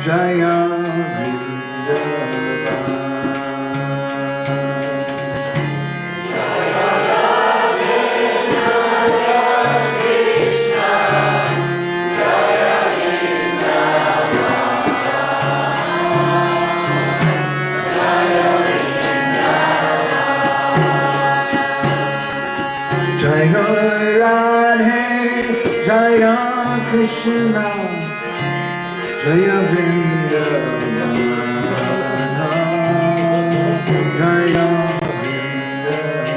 Jaya Vrindavan. Jaya Radhe, Jaya Krishna, Jaya Vrindavan. Jaya Vrindavan.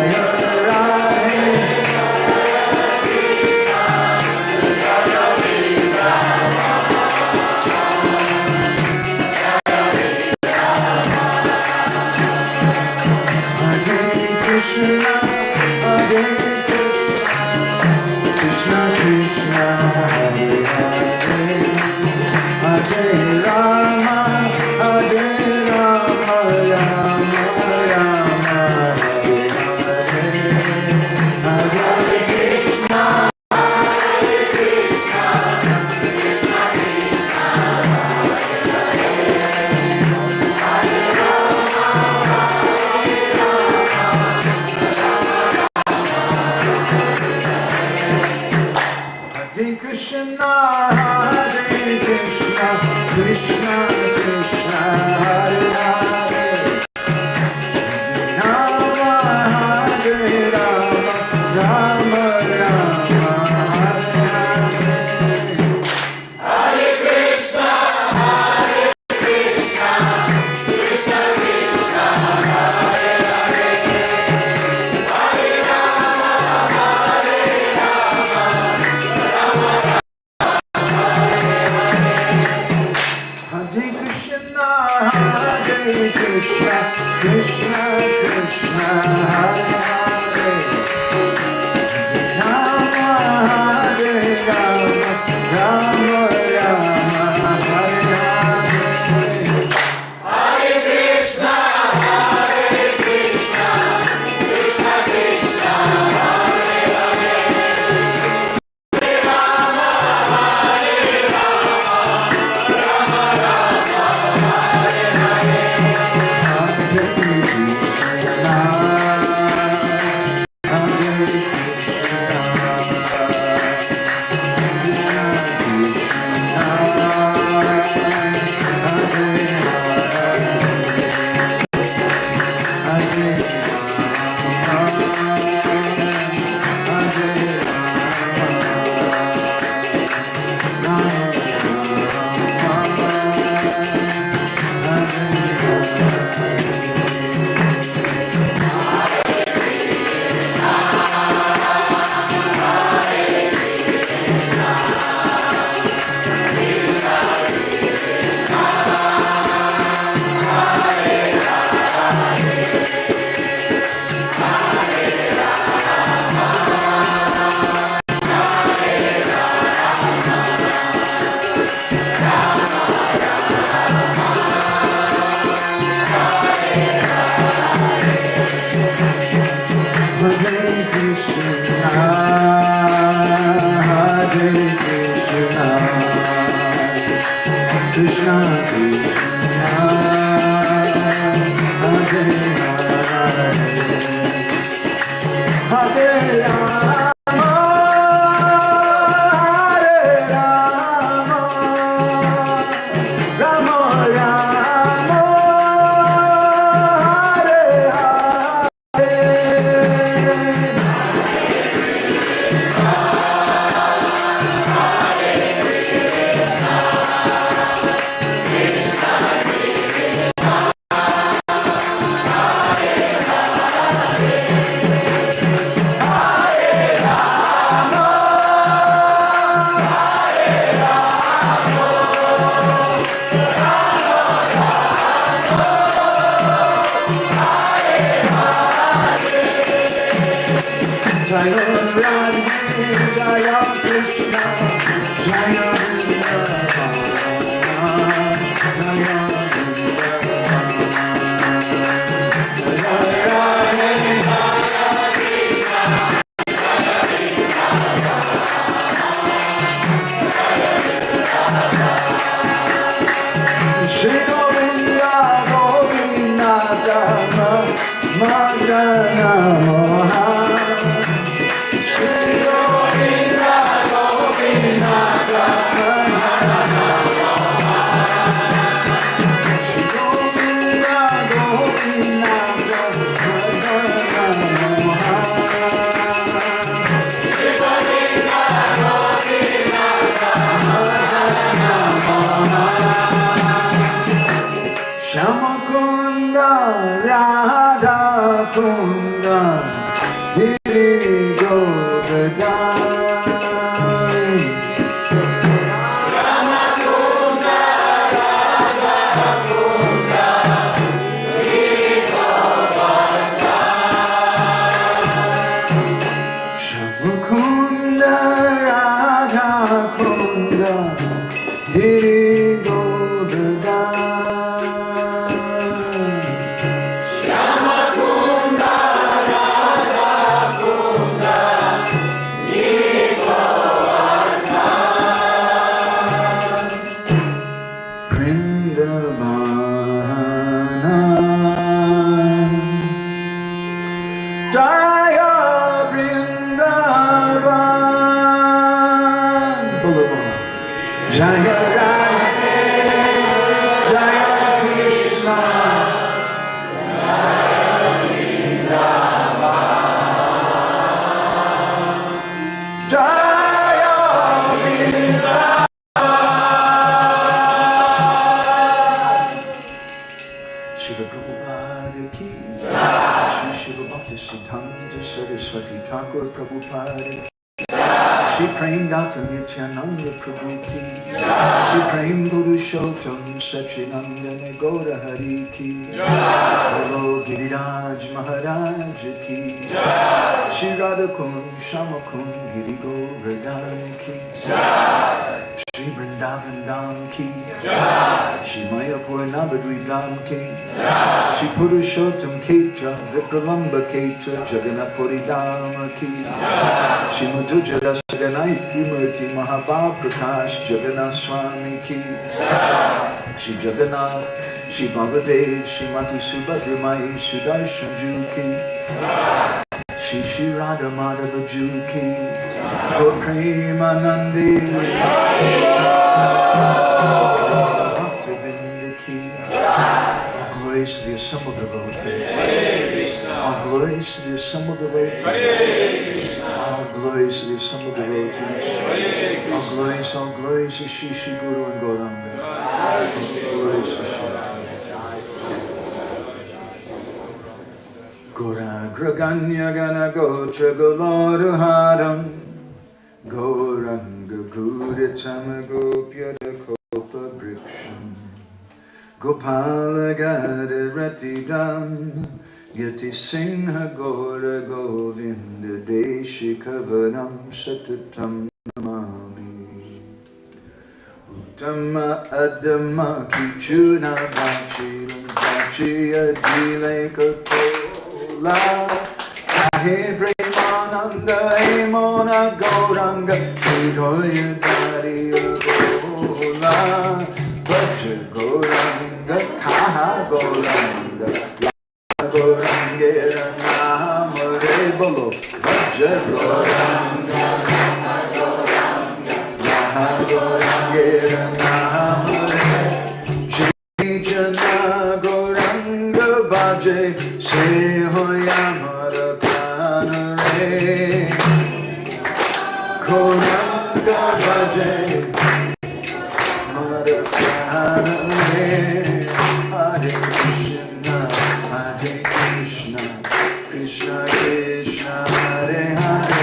Jaya Radhe, Jaya Krishna, Jaya Vrindavan, Jaya Jaya Radhe, Jaya Krishna, Jaya Vrindavana, Jaya Shamakunda Radha Kunda Giri Govardhan Shamakunda Radha Kunda Giri Govardhan Shamakunda Radha Kunda Giri Shri Prem Data Nityananda Prabhu Ki Shri Prem Purushottam Sachinandana Gaura Hari Ki Bolo Giriraj Maharaj Ki Shri Radhakund Shamakund Giri Govardhan Ki Shri Vrindavan Dham Ki Shri Mayapur Navadvipam Ki Shri Purushottam Ketra Vipralamba Ketra Jagannath Puri Dhamma Ki Shri Madhujara Saganai Murti Mahabhav Prakash Jagannath Swammy Ki Shri Jagannath Shri Bhagadev Shri Mati Subhadramai Sudarshan Ju Ki Shri Radha Madhava Ju Ki Gaur Premanandi Bhaktivinoda Ki All glories to the assembled devotees. All glories to the assembled devotees. All glories to the assembled devotees. All glories to Shri Shri Guru and Ґауранґа. All glories to Shri Ghoraganya Gana Gotra Goloruharam Ghoranga Guritam Gopyada Kopa Briksham Gopala Gada Ratidam Yati Singha Gora Govinda Deshi Kavanam Satatam Namami Uttama Adama Kichuna Bachilam Bachiya Dile Kapola Sahe Premananda Hemona Ghauranඝa Vidoya Dariya Gola Bhaja Ghauranඝa Kaha Ghauranඝa Ghauranghera Nama Re Bolo Bhaja Ghauranඝa Kaha Ghauranghera Nama Re Jana Ghauranඝa Bhaje Se Hoya Mara Prana Re Ghauranඝa Bhaje Mara Prana Re Hare Krishna Hare Krishna Krishna Krishna Hare Hare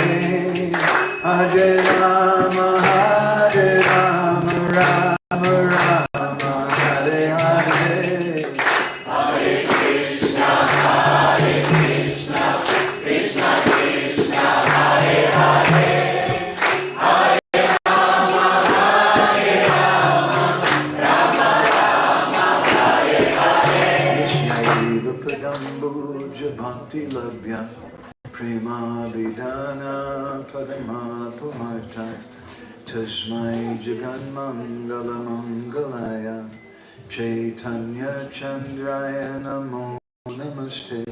Hare Rama Rama Rama Hare Hare Hare Krishna Krishna Krishna Hare Sambuja Bhakti Labhya Prema Vidana Padma Pumarta Tasmai Jagan Mangala Mangalaya Chaitanya Chandraya Namo Namaste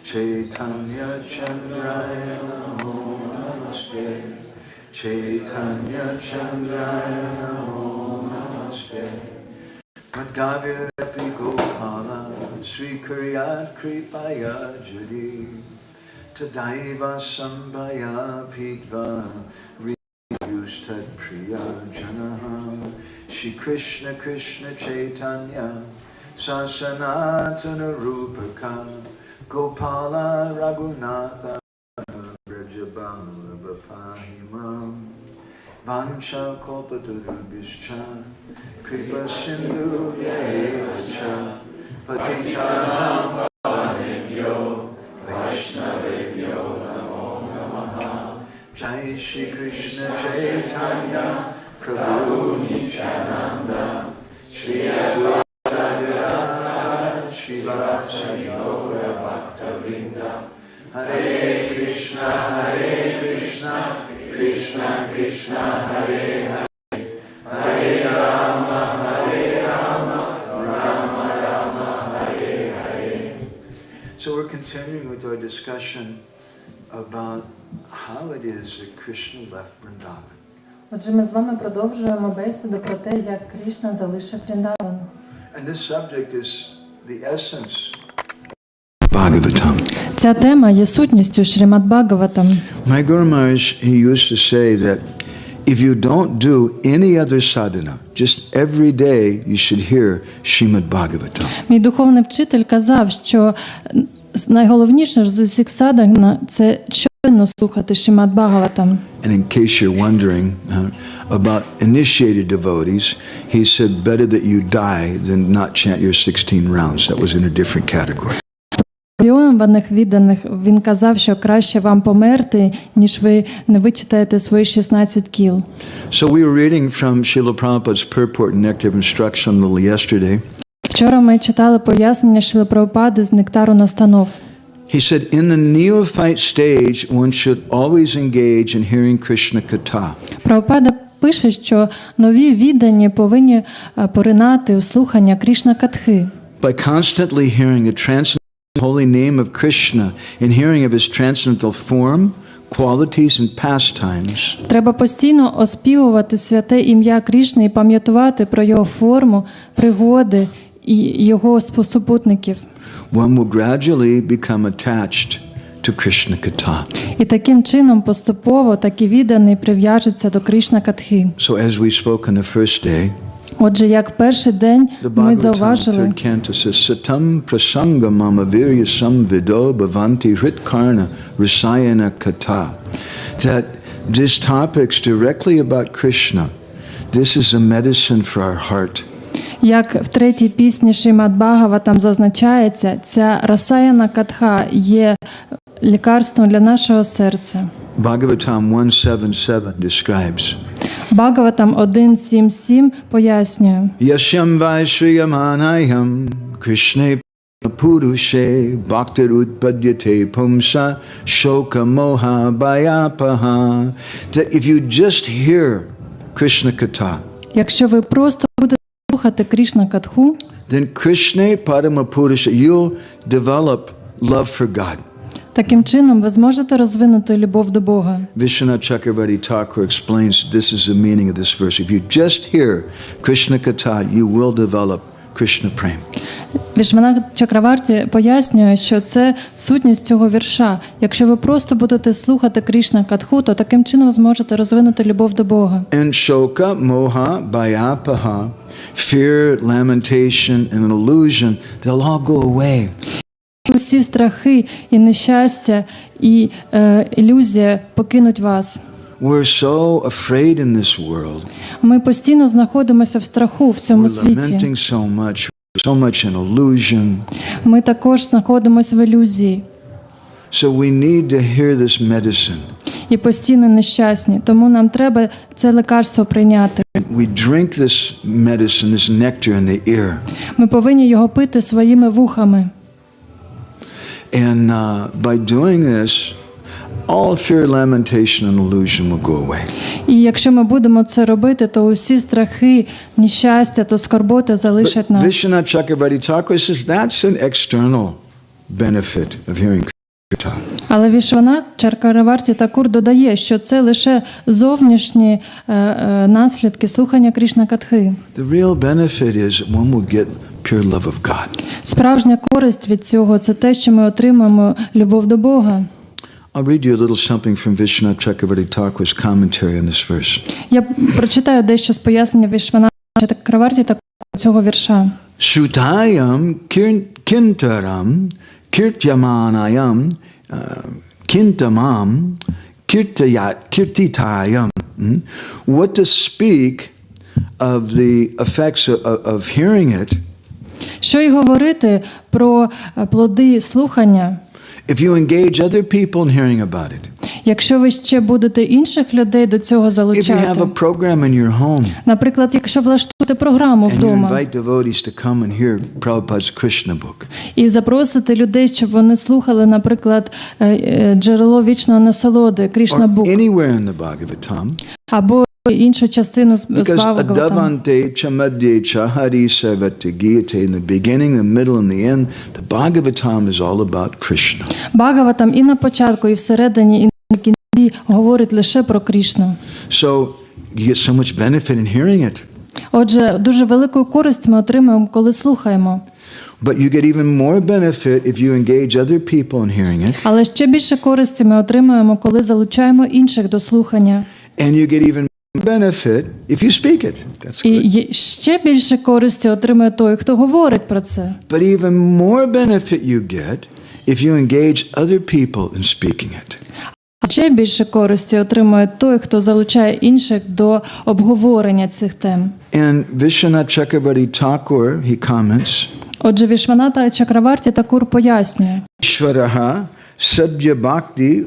Chaitanya Chandraya Namo Namaste Chaitanya Chandraya Namo Namaste Madhavya Epi Gopala Sri Kuryat Kripaya Judi Tadaiva Sambhaya Pitva Yustad Priya Janaha Shri Krishna Krishna Chaitanya Sasanatana Rupaka Gopala Raghunatha Brajabala Vapahimam Vancha Kalpatarubhishcha Kripa Sindhu Vyaevacha Patitanam Pavanebhyo Vaishnavebhyo Namo Namaha Jai Shri Krishna Chaitanya Prabhu Nityananda Shri Advaita Gadadhara Shivasari Gaura Bhaktavrinda Hare Krishna Krishna Krishna Hare Hare Hare Rama Rama Rama Hare Hare. So we're continuing with our discussion about how it is that Krishna left Vrindavan. Отже, ми з вами продовжуємо бесіду про те, як Крішна залишив Вріндаван. And this subject is the essence of Bhagavatam. Ця тема є сутністю Шримад Бхагаватам. My Guru Maharaj, he used to say that if you don't do any other sadhana, just every day you should hear Srimad Bhagavatam. Мій духовний вчитель казав, що найголовніше з усіх садхана – це щоденно слухати Шримад Бхагаватам. And in case you're wondering about initiated devotees, he said better that you die than not chant your 16 rounds. That was in a different category. Ініціованих відданих він казав, що краще вам померти, ніж ви не вичитаєте свої 16 кіл. So we were reading from Srila Prabhupada's purport and nectar of instruction a little yesterday. Вчора ми читали пояснення Шрили Прабхупади з нектару настанов. He said, in the neophyte stage, one should always engage in hearing Krishna Katha. Прабхупада пише, що нові віддані повинні поринати у слухання Кришна Катхи. By constantly hearing the transcendental holy name of Krishna and hearing of his transcendental form, qualities and pastimes. Треба постійно оспівувати святе ім'я Кришни і пам'ятувати про його форму, пригоди і його супутників. One will gradually become attached to Krishna Katha. І таким чином поступово такі віддані прив'яжуться до Кришна Катхи. So as we spoke on the first day, Отже, як перший день ми зауважили, third canto says, Satam prasanga mama virya samvido bhavanti hritkarna rasayana katha. That this topic's directly about Krishna. This is a medicine for our heart. як в третій пісні Шримад Бхагаватам зазначається, ця Расаяна Катха є лікарством для нашого серця. Bhagavatam 1.7.7 describes. Бхагаватам 1.7.7 пояснює. Yashyam vaishriyamanayam Krishne purushe bhaktir utpadyate pumsa shoka moha bhayapaha. That if you just hear Krishna Katha, Якщо ви просто будете слухати Кришна Катху, then Krishna Padama Purusha, you'll develop love for God. таким чином ви зможете розвинути любов до Бога. Vishwanath Chakravarti Thakur explains this is the meaning of this verse. If you just hear Krishna Katha, you will develop Krishna Prem. Вішванат Чакраварті пояснює, що це сутність цього вірша. Якщо ви просто будете слухати Кришна Катху, то таким чином зможете розвинути любов до Бога. And shoka, moha, bhayapaha, fear, lamentation, and an illusion, they'll all go away. Усі страхи і нещастя і ілюзія покинуть вас. We're so afraid in this world. Ми постійно знаходимося в страху в цьому We're світі. lamenting so much in illusion. Ми також знаходимося в ілюзії. So we need to hear this medicine. І постійно нещасні. Тому нам треба це лекарство прийняти. We drink this medicine, this nectar in the ear. Ми повинні його пити своїми вухами. And by doing this, all fear, lamentation, and illusion will go away. І якщо ми будемо це робити, то усі страхи, нещастя, то скорботи залишать нас. Vishwanath Chakravarti Thakur says that's an external benefit of hearing Kirtan. Але Вішванат Чакраварті Такур додає, що це лише зовнішні наслідки слухання Кришна-катхи. The real benefit is one will get pure love of God. Справжня користь від цього – це те, що ми отримаємо любов до Бога. I'll read you a little something from Vishwanath Chakravarti Thakur's commentary on this verse. Я прочитаю дещо з пояснення Вішваната Чакраварті Такур цього вірша. Shrutayam kintaram kirtyamanayam kintamam kirtitayam. What to speak of the effects of hearing it? Що й говорити про плоди слухання? If you engage other people in hearing about it. Якщо ви ще будете інших людей до цього If you залучати. have a program in your home. Наприклад, якщо влаштуєте програму And you вдома invite devotees to come and hear Prabhupada's Krishna book. і запросите людей, щоб вони слухали, наприклад, джерело вічної насолоди, Кришна Or Бук, anywhere in the Bhagavatam. або іншу частину з Because Бхагаватам. adavante chamadye chahari savati giyate, in the beginning, the middle, and the end, the Bhagavatam is all about Krishna. Бхагаватам і на початку, і всередині, і на кінці говорить лише про Кришну. So you get so much benefit in hearing it. Отже, дуже велику користь ми отримуємо, коли слухаємо. But you get even more benefit if you engage other people in hearing it. Але ще більше користі ми отримуємо, коли залучаємо інших до слухання. And you get even more benefit if you speak it. That's good. І ще більше користі отримує той, хто говорить про це. But even more benefit you get if you engage other people in speaking it. А ще більше користі отримує той, хто залучає інших до обговорення цих тем. And Vishwanath Chakravarti Thakur, he comments, Отже, Вішваната Чакраварті Такур пояснює. Ishvaraha sadhya bhakti,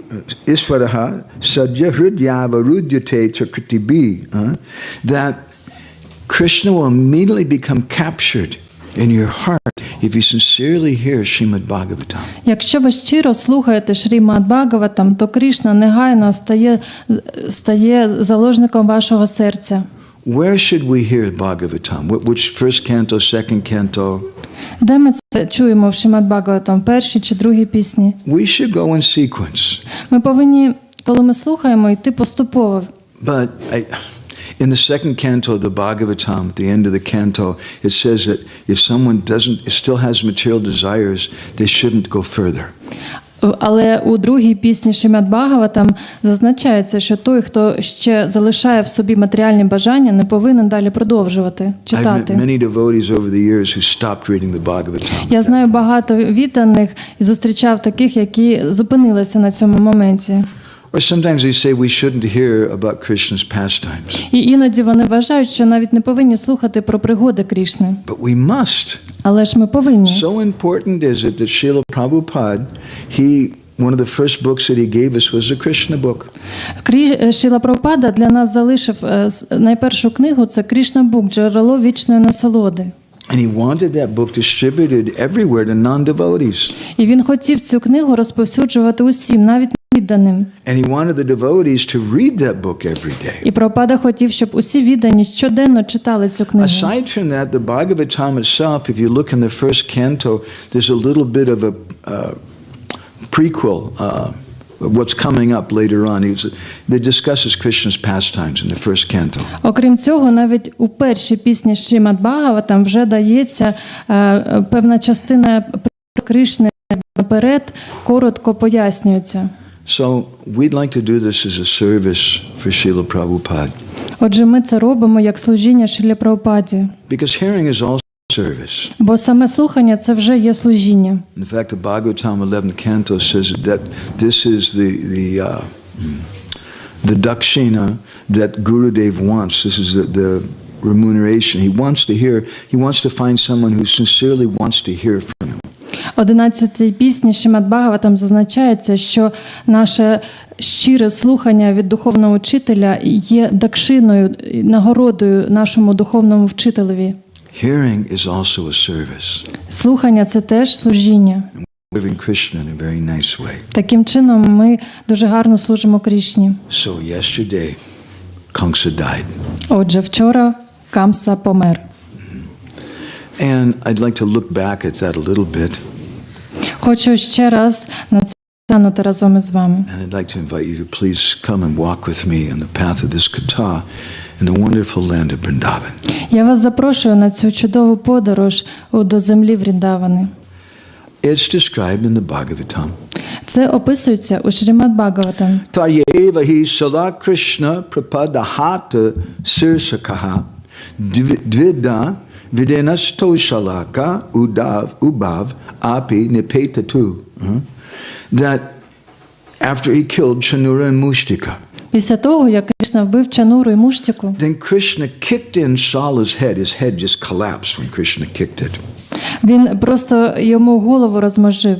Ishvaraha sadhya hridyava rudyate chakritibi, that Krishna will immediately become captured in your heart if you sincerely hear Srimad Bhagavatam. Якщо ви щиро слухаєте Шрімад Бхагаватам, то Кришна негайно стає заложником вашого серця. Where should we hear Bhagavatam? Which first canto, second canto? Де ми це чуємо в Шрімад Бхагаватам, першій чи другій пісні? We should go in sequence. Ми повинні, коли ми слухаємо, йти поступово. But in the second canto of the Bhagavatam, at the end of the canto, it says that if someone still has material desires, they shouldn't go further. Але у другій пісні Шрімад Бхагаватам зазначається, що той, хто ще залишає в собі матеріальні бажання, не повинен далі продовжувати I've met читати. many devotees over the years who stopped reading the Bhagavatam. Я знаю багато відданих і зустрічав таких, які зупинилися на цьому моменті. Or sometimes they say we shouldn't hear about Krishna's pastimes. І іноді вони вважають, що навіть не повинні слухати про пригоди Крішни. But we must. Але ж ми повинні. So important is it that Srila Prabhupada, one of the first books that he gave us was the Krishna book. Шрила Прабхупада для нас залишив найпершу книгу – це Кришна Бук, джерело вічної насолоди. And he wanted that book distributed everywhere to non-devotees. І він хотів цю книгу розповсюджувати усім, навіть відданим. And he wanted the devotees to read that book every day. І Прабхупада хотів, щоб усі віддані щоденно читали цю книгу. Aside from that, the Bhagavatam itself, if you look in the first canto, there's a little bit of a prequel, what's coming up later on. That discusses Krishna's pastimes in the first canto. Окрім цього, навіть у першій пісні Шрімад Бхагаватам вже дається певна частина Кришни наперед, коротко пояснюється. So we'd like to do this as a service for Srila Prabhupada. Отже, ми це робимо як служіння Шрілі Прабхупаді. Because hearing is also service. Бо саме слухання – це вже є служіння. In fact, the Bhagavatam 11th canto says that this is the dakshina that Gurudev wants. This is the remuneration. He wants to find someone who sincerely wants to hear from him. 11-й пісні Шрімад Бхагаватам зазначається, що наше щире слухання від духовного вчителя є дакшиною, нагородою нашому духовному вчителеві. Hearing is also a service. Слухання – це теж служіння. serving Krishna in a very nice way. Таким чином ми дуже гарно служимо Крішні. So yesterday, Kamsa died. Отже, вчора Камса помер. And I'd like to look back at that a little bit. Хочу ще раз на це глянути разом із вами. And I'd like to invite you to please come and walk with me on the path of this kata in the wonderful land of Vrindavan. Я вас запрошую на цю чудову подорож до землі Вріндавани. It's described in the Bhagavatam. Це описується у Шрімад Бхагаватам. Taryeva hi sala Krishna prapadahata sirsakaha dvida videnastosalaka ubav api nipetatu. That after he killed Chanura and Mushtika, Після того, як Кришна вбив Чануру і Муштіку, then Krishna kicked in Sala's head. His head just collapsed when Krishna kicked it. він просто йому голову розмозжив.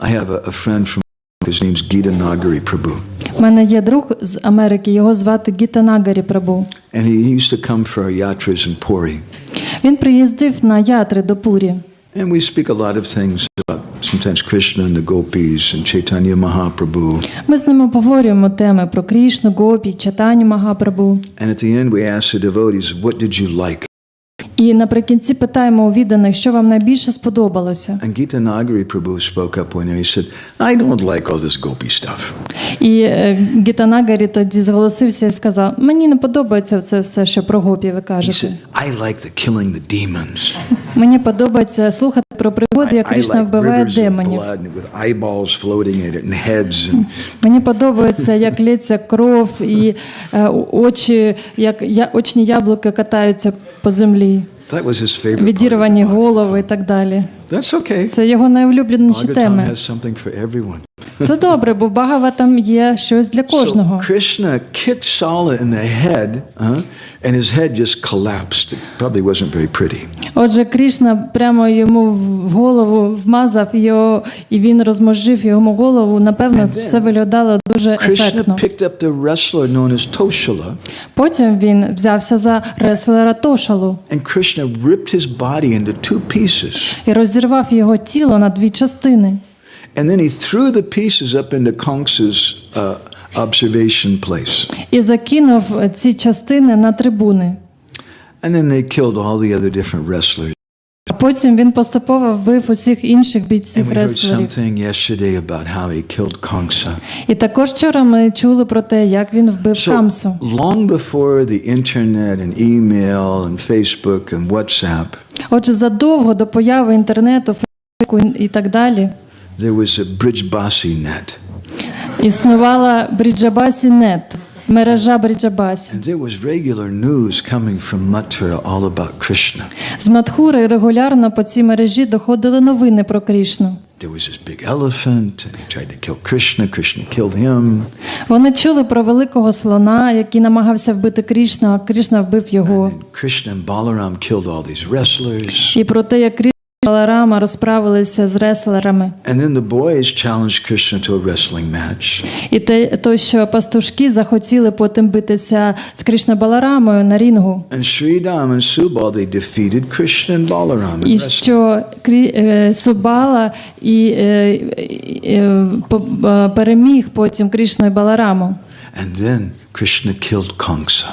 I have a friend from his name's Gita Nagari Prabhu. У мене є друг з Америки, його звати Гіта Нагарі Прабу. And he used to come for our yatras in Puri. Він приїздив на ятри до Пурі. And we speak a lot of things about sometimes Krishna and the gopis and Chaitanya Mahaprabhu. Ми з ним обговорюємо теми про Крішну, Гопі, Чайтаню Магапрабу. And at the end we ask the devotees, what did you like? І наприкінці питаємо у відданих, що вам найбільше сподобалося. And Gita Nagari Prabhu spoke up one day. He said, I don't like all this gopi stuff. І Гіта Нагарі тоді зголосився і сказав, мені не подобається це все, що про гопі ви He кажете. said, I like the killing the demons. Мені подобається слухати про пригоди, як I Кришна like вбиває rivers of демонів. blood with eyeballs floating in it and heads. And Мені подобається, як лється кров і очі, як очні яблука катаються по землі. that was his favorite part of Відірвані the Bhagavatam. голови і так далі. That's okay. Це його найулюбленіші Bhagavatam теми. has something for everyone. Це добре, бо в Бхагаватам є щось для So кожного. Krishna kicked Sala in the head, and his head just collapsed. It probably wasn't very pretty. Отже, Крішна прямо йому в голову вмазав його, і він розмозжив йому голову. Напевно, все виглядало дуже Krishna ефектно. picked up the wrestler known as Toshala, Потім він взявся за реслера Тошалу and Krishna ripped his body into two pieces. і розірвав його тіло на дві частини. And then he threw the pieces up into Kamsa's observation place. І закинув ці частини на трибуни. And then they killed all the other different wrestlers. А потім він поступово вбив усіх інших And бійців we heard реслерів. something yesterday about how he killed Kamsa. І також вчора ми чули про те, як він вбив Камсу. Long before the internet and email and Facebook and WhatsApp, Отже, задовго до появи інтернету, Фейсбуку і так далі, there was a Brijbasi net. існувала Бриджабасі-нет, мережа Бриджабасі. And there was regular news coming from Mathura all about Krishna. З Мадхури регулярно по цій мережі доходили новини про Крішну. There was this big elephant and he tried to kill Krishna. Krishna killed him. Вони чули про великого слона, який намагався вбити Крішну, а Крішна вбив його. And Krishna and Balaram killed all these wrestlers. І про те, як Крішна і Баларама розправилися з реслерами. And then the boys challenged Krishna to a wrestling match. І те, що пастушки захотіли потім битися з Крішна Баларамою на рінгу. And Sridham and Subal, they defeated Krishna and Balaram in І wrestling. що Субала переміг потім Крішну і Балараму. And then Krishna killed Kamsa.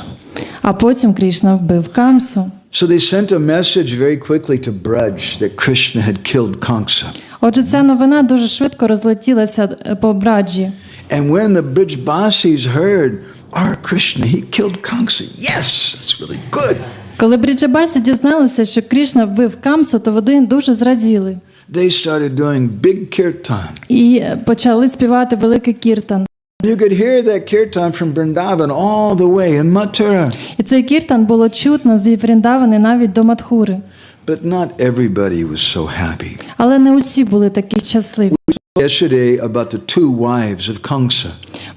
А потім Крішна вбив Камсу. So they sent a message very quickly to Braj that Krishna had killed Kamsa. Отже, ця новина дуже швидко розлетілася по Браджі. And when the Brijbasis heard, our Krishna, he killed Kamsa. Yes, that's really good. Коли Бриджабасі дізналися, що Крішна вбив Камсу, то вони дуже зраділи. They started doing big kirtan. І почали співати великий кіртан. You could hear that kirtan from Vrindavan all the way in Mathura. І цей кіртан було чутно з Вріндавани навіть до Мадхури. But not everybody was so happy. Але не усі були такі щасливі. Yesterday about the two wives of Kamsa.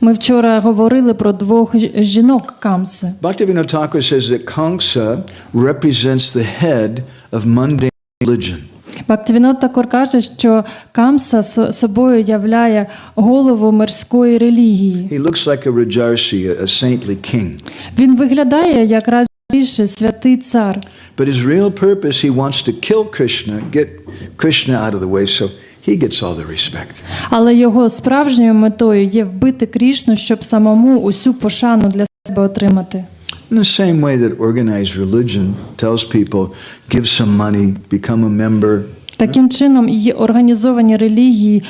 Ми вчора говорили про двох жінок Камси. Bhaktivinoda Thakur says that Kamsa represents the head of mundane religion. Бхактіведанта також каже, що Камса собою являє голову мирської релігії. He looks like a Rajarsi, a saintly king. Він виглядає як раджіший святий цар. But his real purpose, he wants to kill Krishna, get Krishna out of the way, so he gets all the respect. Але його справжньою метою є вбити Крішну, щоб самому усю пошану для себе отримати. In the same way that organized religion tells people, give some money, become a member. Таким чином, і організовані релігії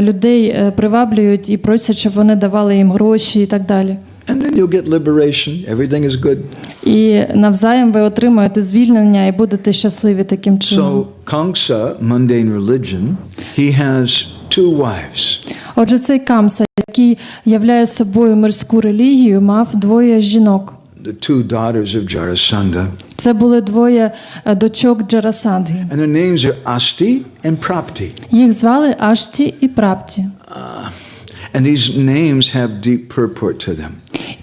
людей приваблюють і просять, щоб вони давали їм гроші і так далі. And then you'll get liberation. Everything is good. І навзаєм ви отримаєте звільнення і будете щасливі таким чином. So Kamsa, mundane religion, he has two wives. Отже, цей Камса, який являє собою мирську релігію, мав двоє жінок. The two daughters of Jarasandha. Це були двоє дочок Джарасандги. And their names are Asti and Prapti. Їх звали Ашті і Прапті. And these names have deep purport to them.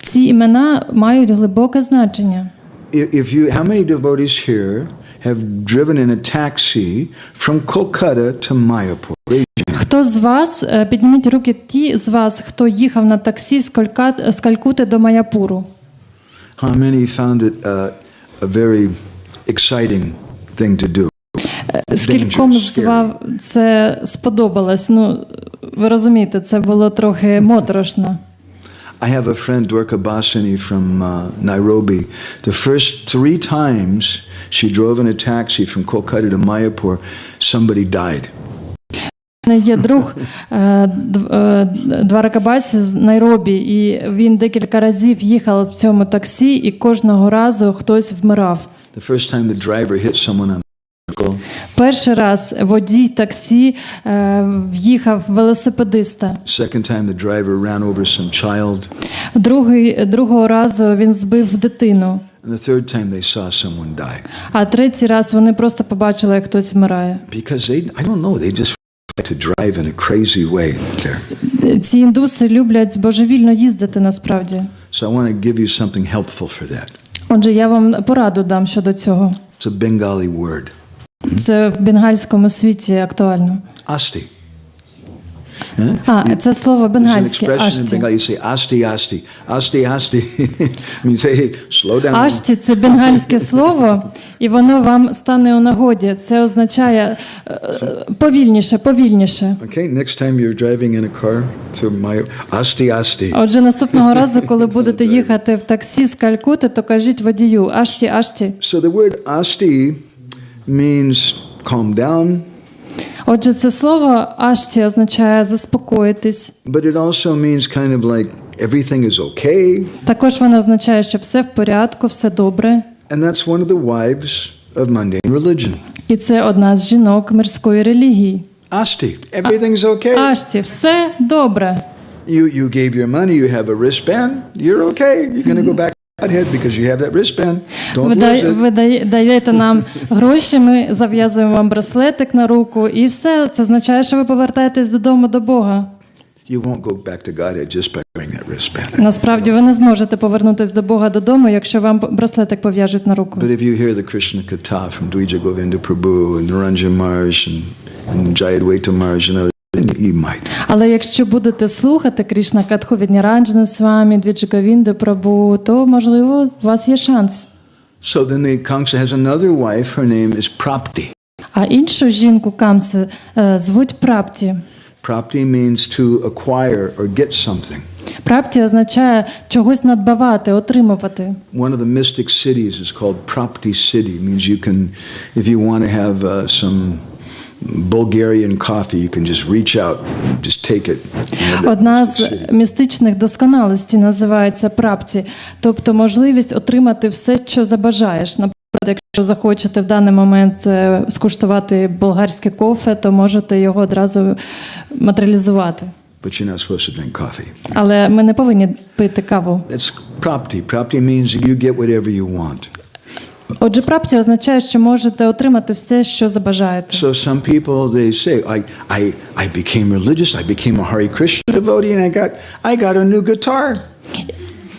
Ці імена мають глибоке значення. How many devotees here have driven in a taxi from Kolkata to Mayapur? Хто з вас, підніміть руки ті з вас, хто їхав на таксі з Калькути до Маяпуру? How many found it a very exciting thing to do? Скільком з вас це сподобалось? Ну, ви розумієте, це було трохи моторошно. I have a friend, Dwarka Basini from Nairobi. The first 3 times she drove in a taxi from Kolkata to Mayapur, somebody died. У мене є друг Дварака Басі з Найробі, і він декілька разів їхав в цьому таксі, і кожного разу хтось вмирав. The first time the driver hit someone on the vehicle. Перший раз водій таксі в'їхав в велосипедиста. Second time the driver ran over some child. Другого разу він збив дитину. And the third time they saw someone die. А третій раз вони просто побачили, як хтось вмирає. Because I don't know, they just like to drive in a crazy way there. Ці індуси люблять божевільно їздити насправді. So I want to give you something helpful for that. Отже, я вам пораду дам щодо цього. It's a Bengali word. Це в бенгальському світі актуально. Asti. Це слово бенгальське, There's an expression in ашті. Bengali, you say asti, asti. Asti, asti. Means, hey, slow down. Ашті – це бенгальське слово, і воно вам стане у нагоді. Це означає повільніше, повільніше. Okay, next time you're driving in a car to my asti, asti. Отже, наступного разу, коли будете їхати в таксі з Калькути, то кажіть водію ашті, ашті. So the word asti means calm down. Отже, це слово ашті означає заспокоїтись. But it also means kind of like everything is okay. Також воно означає, що все в порядку, все добре. And that's one of the wives of mundane religion. І це одна з жінок мирської релігії. Asti, everything's okay. Ашті, все добре. You gave your money, you have a wristband, you're okay. You're going to go back to Godhead because you have that wristband. Don't lose it. Ви даєте нам гроші, ми зав'язуємо вам браслетик на руку, і все. Це означає, що ви повертаєтесь додому до Бога. You won't go back to Godhead just by wearing that wristband. Насправді, ви не зможете повернутися до Бога додому, якщо вам браслетик пов'яжуть на руку. But if you hear the Krishna Katha from Dvija Govinda Prabhu and Niranjan Maharaj and Jayadvaita Maharaj and others, you might. Але якщо будете слухати Крішна Катху від Ніранджана Свамі, Двіджа Говінди Прабху, то, можливо, у вас є шанс. So then the Kamsa has another wife, her name is Prapti. А іншу жінку Камси звуть Прапті. Prapti means to acquire or get something. Прапті означає чогось надбавати, отримувати. One of the mystic cities is called Prapti City. It means you can, if you want to have some Bulgarian coffee, you can just reach out and just take it. Одна з містичних досконалостей називається прапті, тобто можливість отримати все, що забажаєш. Наприклад, якщо захочете в даний момент скуштувати болгарське кофе, то можете його одразу матеріалізувати. But you're not supposed to drink coffee. Але ми не повинні пити каву. That's Prapti. Prapti means you get whatever you want. Отже, прапті означає, що можете отримати все, що забажаєте. So some people, they say, I became religious, I became a Hare Krishna devotee, and I got a new guitar.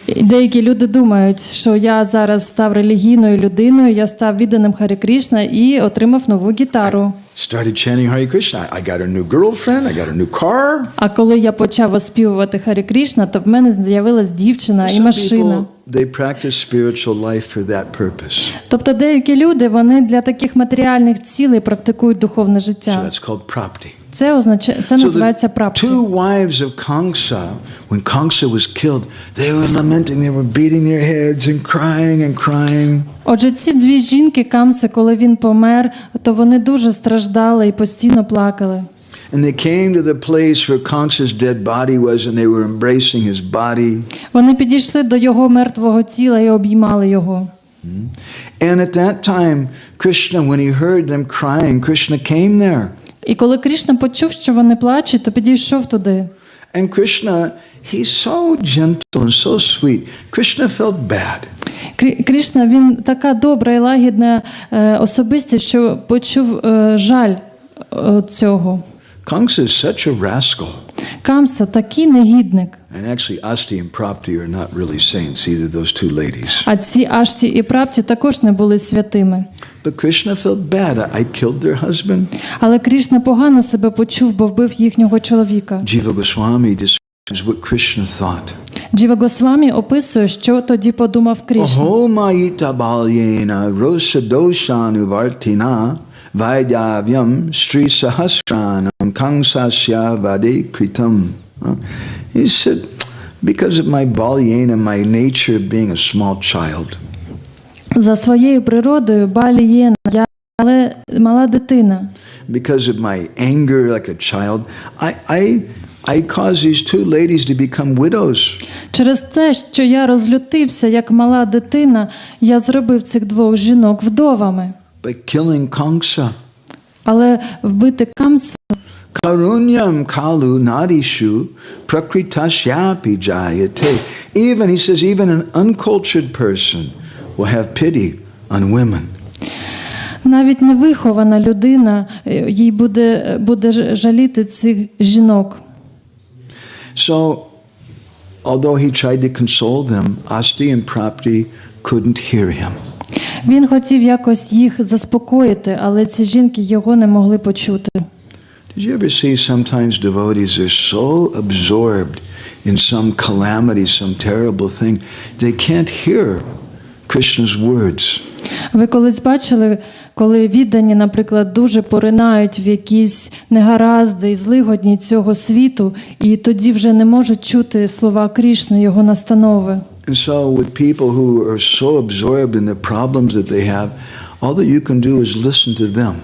І деякі люди думають, що я зараз став релігійною людиною, я став відданим Харі Крішна і отримав нову гітару. started chanting Hare Krishna. I got a new girlfriend, I got a new car. А коли я почав оспівувати Харі Крішна, то в мене з'явилась дівчина і Some машина. people, they practice spiritual life for that purpose. Тобто деякі люди, вони для таких матеріальних цілей практикують духовне So життя. that's called prapti. Це називається So the прапці. two wives of Kamsa, when Kamsa was killed, they were lamenting, they were beating their heads and crying. Отже, ці дві жінки Камси, коли він помер, то вони дуже страждали і постійно плакали. And they came to the place where Kamsa's dead body was, and they were embracing his body. Вони підійшли до його мертвого тіла і обіймали його. And at that time, Krishna, when he heard them crying, Krishna came there. І коли Крішна почув, що вони плачуть, то підійшов туди. And Krishna, he's so gentle and so sweet. Krishna felt bad. Крішна, він така добра і лагідна особистість, що почув жаль цього. Kamsa is such a rascal. Камса такий негідник. And actually, Asti and Prapti are not really saints, either those two ladies. А ці Ашті і Прапті також не були святими. But Krishna felt bad. I killed their husband. Але Крішна погано себе почув, бо вбив їхнього чоловіка. Jiva Goswami describes what Krishna thought. Джіва Госвамі описує, що тоді подумав Крішна. Aho maita balyena rosadoshanu vartina vaidavyam stri sahasranam kangsasya vade kritam. He said, because of my balyena, my nature of being a small child. За своєю природою балієна, я але мала дитина. Because of my anger like a child, I caused these two ladies to become widows. Через те, що я розлютився, як мала дитина, я зробив цих двох жінок вдовами. By killing Kamsa. Але вбити Камсу, Karunyam kalu nadishu prakritasyapi jayate. Even, he says, even an uncultured person will have pity on women. навіть невихована людина, їй буде жаліти цих жінок. So, although he tried to console them, Asti and Prapti couldn't hear him. Він хотів якось їх заспокоїти, але ці жінки його не могли почути. Did you ever see sometimes devotees, they're so absorbed in some calamity, some terrible thing, they can't hear Krishna's words. Ви колись бачили, коли віддані, наприклад, дуже поринають в якісь негаразди і злигодні цього світу, і тоді вже не можуть чути слова Крішни, його настанови. And so with people who are so absorbed in the problems that they have, all that you can do is listen to them.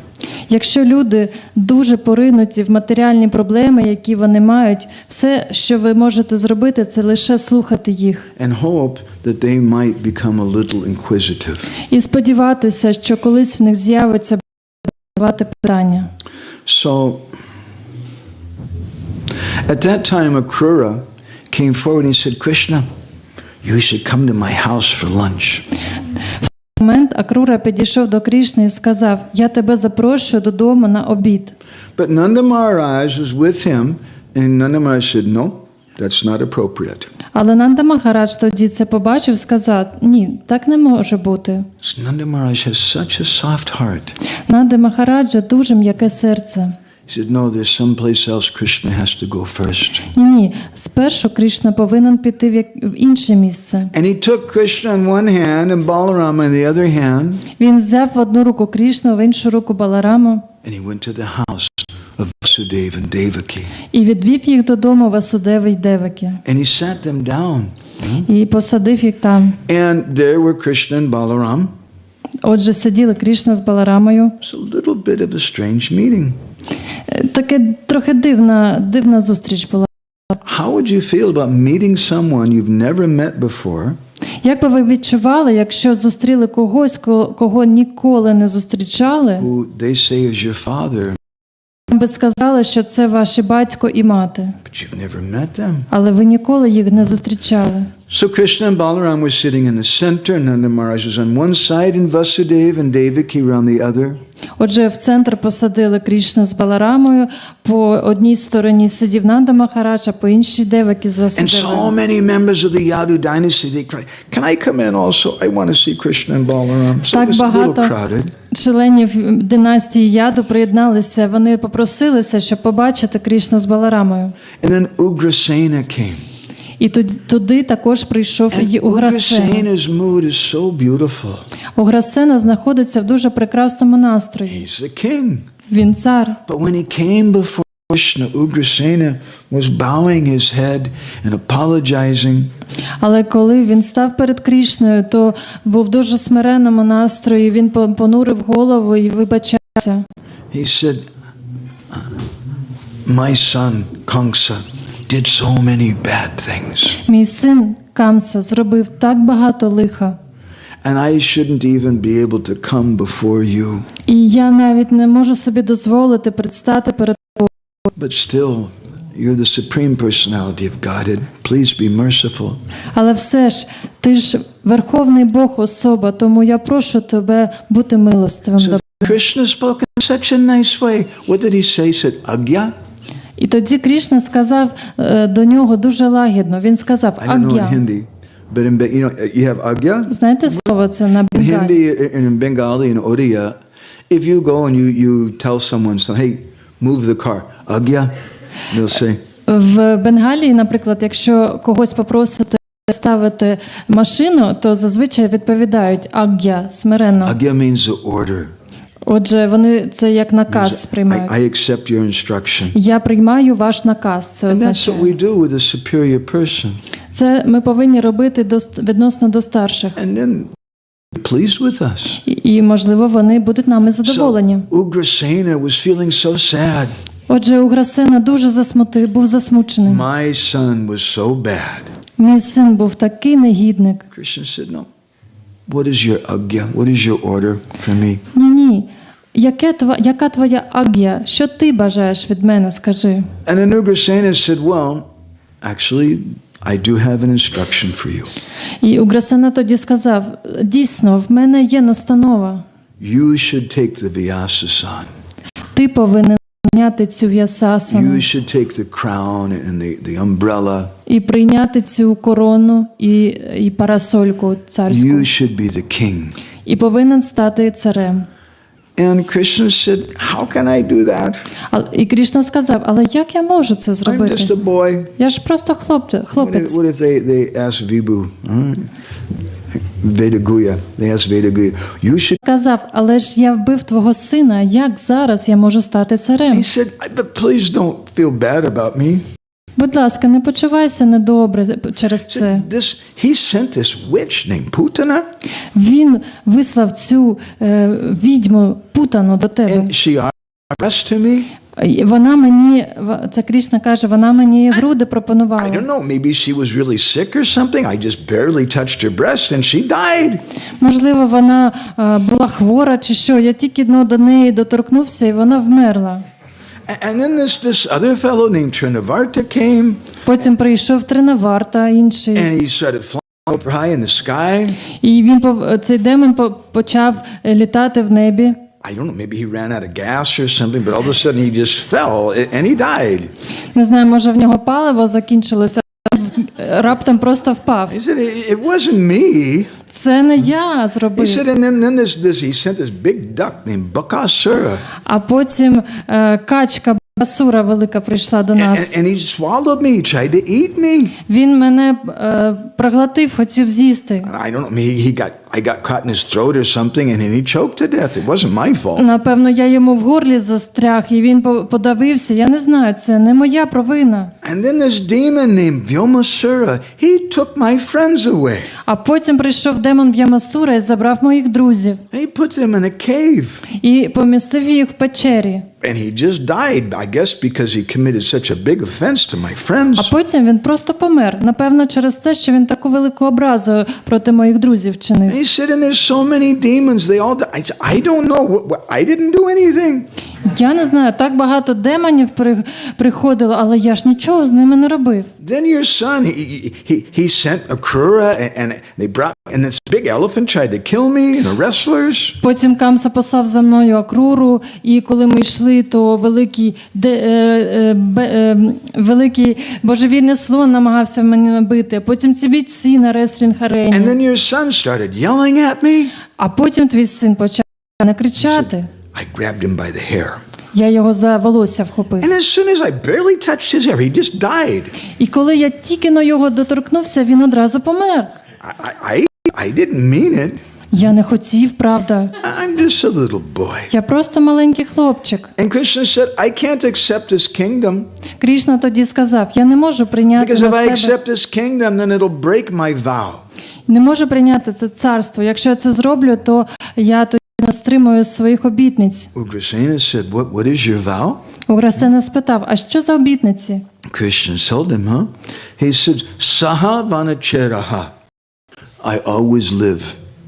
Якщо люди дуже поринуті в матеріальні проблеми, які вони мають, все, що ви можете зробити, це лише слухати їх. And hope that they might become a little inquisitive. І сподіватися, що колись в них з'явиться задавати питання. So, at that time, Akrura came forward and he said, Krishna, you should come to my house for lunch. В момент Акрура підійшов до Крішни і сказав: «Я тебе запрошую додому на обід». But Nanda Maharaj was with him, and Nanda Maharaj said, no, that's not appropriate. Але Нанда Махарадж тоді це побачив і сказав: «Ні, так не може бути». Nanda Maharaj has such a soft heart. Нанда Махараджа дуже м'яке серце. He said, no, there's someplace else Krishna has to go first. Ні, спершу Крішна повинен піти в інше місце. And he took Krishna in one hand and Balarama in the other hand. Він взяв в одну руку Крішну, в іншу руку Балараму. And he went to the house of Vasudeva and Devaki. І відвів їх додому Васудеви й Деваки. And he sat them down. І посадив їх там. And there were Krishna and Balaram. Отже, сиділи Крішна з Баларамою. It's a little bit of a strange meeting. Таке трохи дивна зустріч була. How would you feel about meeting someone you've never met before? Як би ви відчували, якщо зустріли когось, кого ніколи не зустрічали, Who they say is your father, вам би сказали, що це ваші батько і мати, but you've never met them? але ви ніколи їх не зустрічали. So Krishna and Balaram were sitting in the center, and Nanda Maharaj was on one side, and Vasudeva and Devaki were on the other. Отже, в центр посадили Крішну з Баларамою, по одній стороні сидів Нанда Махарадж, а по іншій Деваки з And Васудевою. so many members of the Yadu dynasty, they cried, can I come in also? I want to see Krishna and Balaram. So it was a little crowded. членів династії Яду приєдналися, вони попросилися, щоб побачити Крішну з Баларамою. And then Ugrasena came. І туди також прийшов і Уграсена. Ugrasena's mood is so beautiful. Уграсена знаходиться в дуже прекрасному настрої. He's the king. Він цар. But when he came before Krishna, Ugrasena was bowing his head and apologizing. Але коли він став перед Крішною, то був в дуже смиренному настрої, він понурив голову і вибачався. He said, my son Kamsa did so many bad things. Мій син Камса зробив так багато лиха. And I shouldn't even be able to come before you. І я навіть не можу собі дозволити предстати перед тобою. But still, you're the supreme personality of Godhead. Please be merciful. Але все ж, ти ж Верховний Бог особа, тому я прошу тебе бути милостивим до So Krishna spoke in such a nice way. What did he say? He said, Agya? І тоді Крішна сказав до нього дуже лагідно. Він сказав I don't know in аг'я. Hindi, but you have Agya. Знаєте слово це на In бенгалі? Hindi and in Bengali and Odia, if you go and you tell someone, hey, move the car, Agya, they'll say, В Бенгалії, наприклад, якщо когось попросити ставити машину, то зазвичай відповідають аг'я, смиренно. Agya means the order. Отже, вони це як наказ сприймають. I accept your instruction. Я приймаю ваш наказ, це And that's what означає. we do with a superior person. Це ми повинні робити відносно до старших. And then be pleased with us. І, можливо, вони будуть нами задоволені. So Ugrasena was feeling so sad. Отже, Уграсена дуже був засмучений. My son was so bad. Мій син був такий негідник. Krishna said, no. What is your agya? What is your order for me? Ні. Яка твоя аг'я? Що ти бажаєш від мене, скажи? And then Ugrasena said, well, actually, I do have an instruction for you. І Уграсена тоді сказав, дійсно, в мене є настанова. You should take the Vyasasana. Ти повинен прийняти цю в'ясасану. You should take the crown and the umbrella. І прийняти цю корону і парасольку царську. You should be the king. І повинен стати царем. And Krishna said, how can I do that? І Крішна сказав, але як я можу це I'm зробити? just a boy. Я ж просто хлопець. What if they ask Vibhu? Vedaguya. They ask Vedaguya. You should. Сказав, але ж я вбив твого сина, як зараз я можу стати царем? He said, but please don't feel bad about me. Будь ласка, не почувайся недобре через це. He sent this witch named Putana. Він вислав цю відьму Путану до тебе. And she asked to me. Вона мені, це Крішна каже, вона мені груди I пропонувала. don't know, maybe she was really sick or something. I just barely touched her breast and she died. Можливо, вона була хвора чи що. Я тільки до неї доторкнувся і вона вмерла. And then this other fellow named Trinavarta came. Потім прийшов Тринаварта, інший. And he started flying up high in the sky. І цей демон почав літати в небі. I don't know, maybe he ran out of gas or something, but all of a sudden he just fell and he died. Не знаю, може в нього паливо закінчилося, раптом просто впав. He said, it wasn't me. Це не я He зробив. said, and then he sent this big duck named Bakasura. А потім качка Басура велика прийшла до нас. And he swallowed me, he tried to eat me. Він мене проглотив, хотів з'їсти. I don't know, I got caught in his throat or something and he choked to death. It wasn't my fault. Напевно, я йому в горлі застряг, і він подавився. Я не знаю, це не моя провина. And then this demon named Vyomasura, he took my friends away. А потім прийшов демон В'ямасура і забрав моїх друзів. And he put them in a cave. І помістив їх в печері. And he just died, I guess, because he committed such a big offense to my friends. А потім він просто помер. Напевно, через те, що він таку велику образу проти моїх друзів чинив. He said, and there's so many demons, they all died. I don't know, I didn't do anything. Я не знаю, так багато демонів приходило, але я ж нічого з ними не робив. Then your son, he sent a Krura, and they brought, and this big elephant tried to kill me, and the wrestlers. Потім Камса послав за мною Акруру, і коли ми йшли, то великий божевільний слон намагався мене бити. Потім ці бійці на реслінг-арені. And then your son started yelling at me. А потім твій син почав не кричати. I grabbed him by the hair. Я його за волосся вхопив. And as soon as I barely touched his hair, he just died. І коли я тільки на його доторкнувся, він одразу помер. I didn't mean it. Я не хотів, правда. I'm just a little boy. Я просто маленький хлопчик. And Krishna said, I can't accept this kingdom. Крішна тоді сказав, я не можу прийняти Because if I на себе. accept this kingdom, then it'll break my vow. Не можу прийняти це царство. Якщо я це зроблю, то я тоді не стримую своїх обітниць. Ugrasena said, what is your vow? Уграсена спитав, а що за обітниці? Krishna told him, huh? He said, Saha vanacheraha. I always live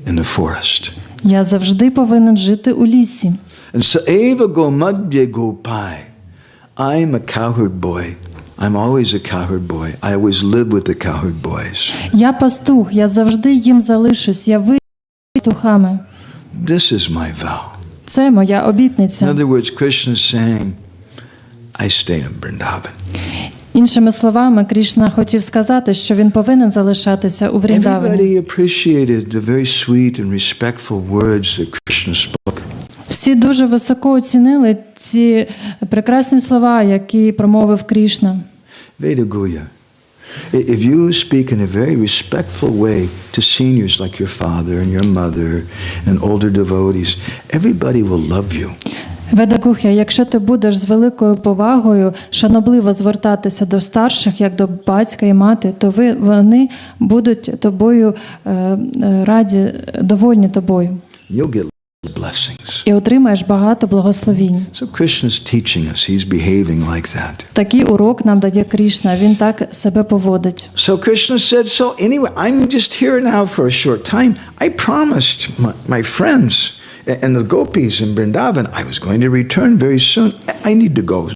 in the forest. Я завжди повинен жити у лісі. And saeva go madhye go pai. I'm a cowherd boy. I'm always a cowherd boy. I always live with the cowherd boys. Я пастух, я завжди їм залишусь, я вийду з пастухами. This is my vow. Це моя In обітниця. other words, Krishna is saying, I stay in Vrindavan. Іншими словами, Крішна хотів сказати, що він повинен залишатися у Вріндавані. Everybody appreciated the very sweet and respectful words that Krishna spoke. Всі дуже високо оцінили ці прекрасні слова, які промовив Крішна. Vedaguya. If you speak in a very respectful way to seniors like your father and your mother and older devotees, everybody will love you. Ведагухя, якщо ти будеш з великою повагою шанобливо звертатися до старших, як до батька і мати, то вони будуть тобою раді, довольні тобою. You'll get blessings. І отримаєш багато благословінь. So Krishna's teaching us. He's behaving like that. Такий урок нам дає Крішна, він так себе поводить. So Krishna said, so anyway, I'm just here now for a short time. I promised my friends and the gopis in Vrindavan I was going to return very soon. I need to go.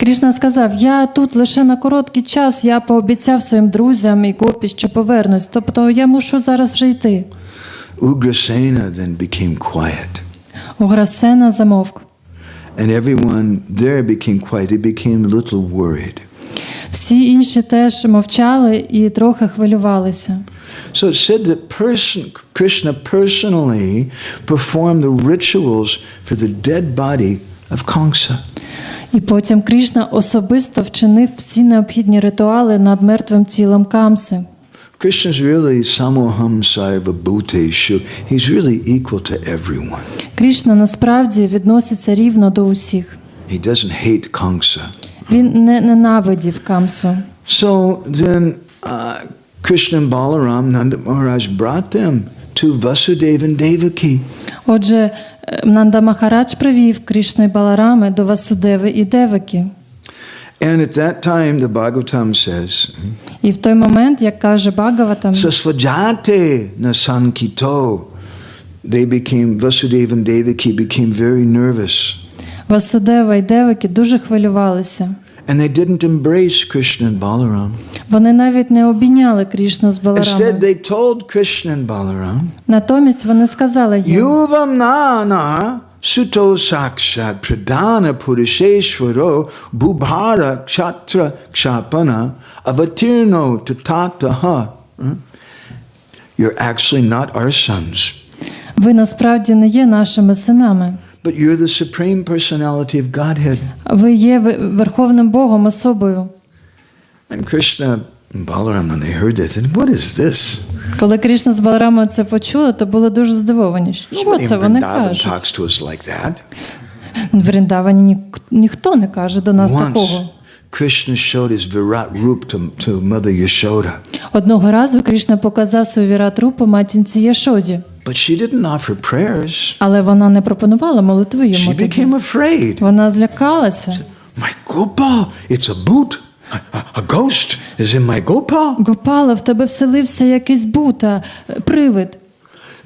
Крішна сказав, я тут лише на короткий час, я пообіцяв своїм друзям і гопі, що повернусь, тобто я мушу зараз вже йти. Ugrasena then became quiet. Уграсена замовк. And everyone there became quiet. They became a little worried. Всі інші теж мовчали і трохи хвилювалися. So it said that Krishna personally performed the rituals for the dead body of Kamsa. І потім Крішна особисто вчинив всі необхідні ритуали над мертвим тілом Камси. Krishna is really samoham saiva bhuteshu. He's really equal to everyone. Крішна насправді відноситься рівно до усіх. He doesn't hate Kamsa. Він не ненавидів Камсу. So then Krishna and Balaram, Nanda Maharaj brought them to Vasudeva and Devaki. Отже, Нанда Махарадж привів Крішну і Баларами до Васудеви і Деваки. And at that time, the Bhagavatam says, І в той момент, як каже Бхагаватам, Sasvajate nasankito, Vasudeva and Devaki became very nervous. Васудева і Деваки дуже хвилювалися. And they didn't embrace Krishna and Balaram. Вони навіть не обійняли Крішну з Instead, Баларамом. they told Krishna and Balaram, Натомість вони сказали їм, Yuvam nana suto sakshat pradana purisheshvaro bhubhara kshatra kshapana avatirno tatataha. You're actually not our sons, ви насправді не є нашими синами. but you're the supreme personality of Godhead. Ви є Верховним Богом особою. And Krishna and Balaram, when they heard this, said, what is this? Коли Крішна з Баларамом це почули, то були дуже здивовані. Що Nobody це in вони Vrindavan кажуть? talks to us like that. В Вріндавані ніхто не каже до нас Once такого. Krishna showed his Virat Rup to Mother Yashoda. Одного разу Крішна показав свою Вірат-рупу матінці Яшоді. But she didn't offer prayers. Але вона не пропонувала молитви йому She тоді. became afraid. Вона злякалася. My Gopal, it's a boot. A ghost is in my Gopal. Гопала, в тебе вселився якийсь бута, привид.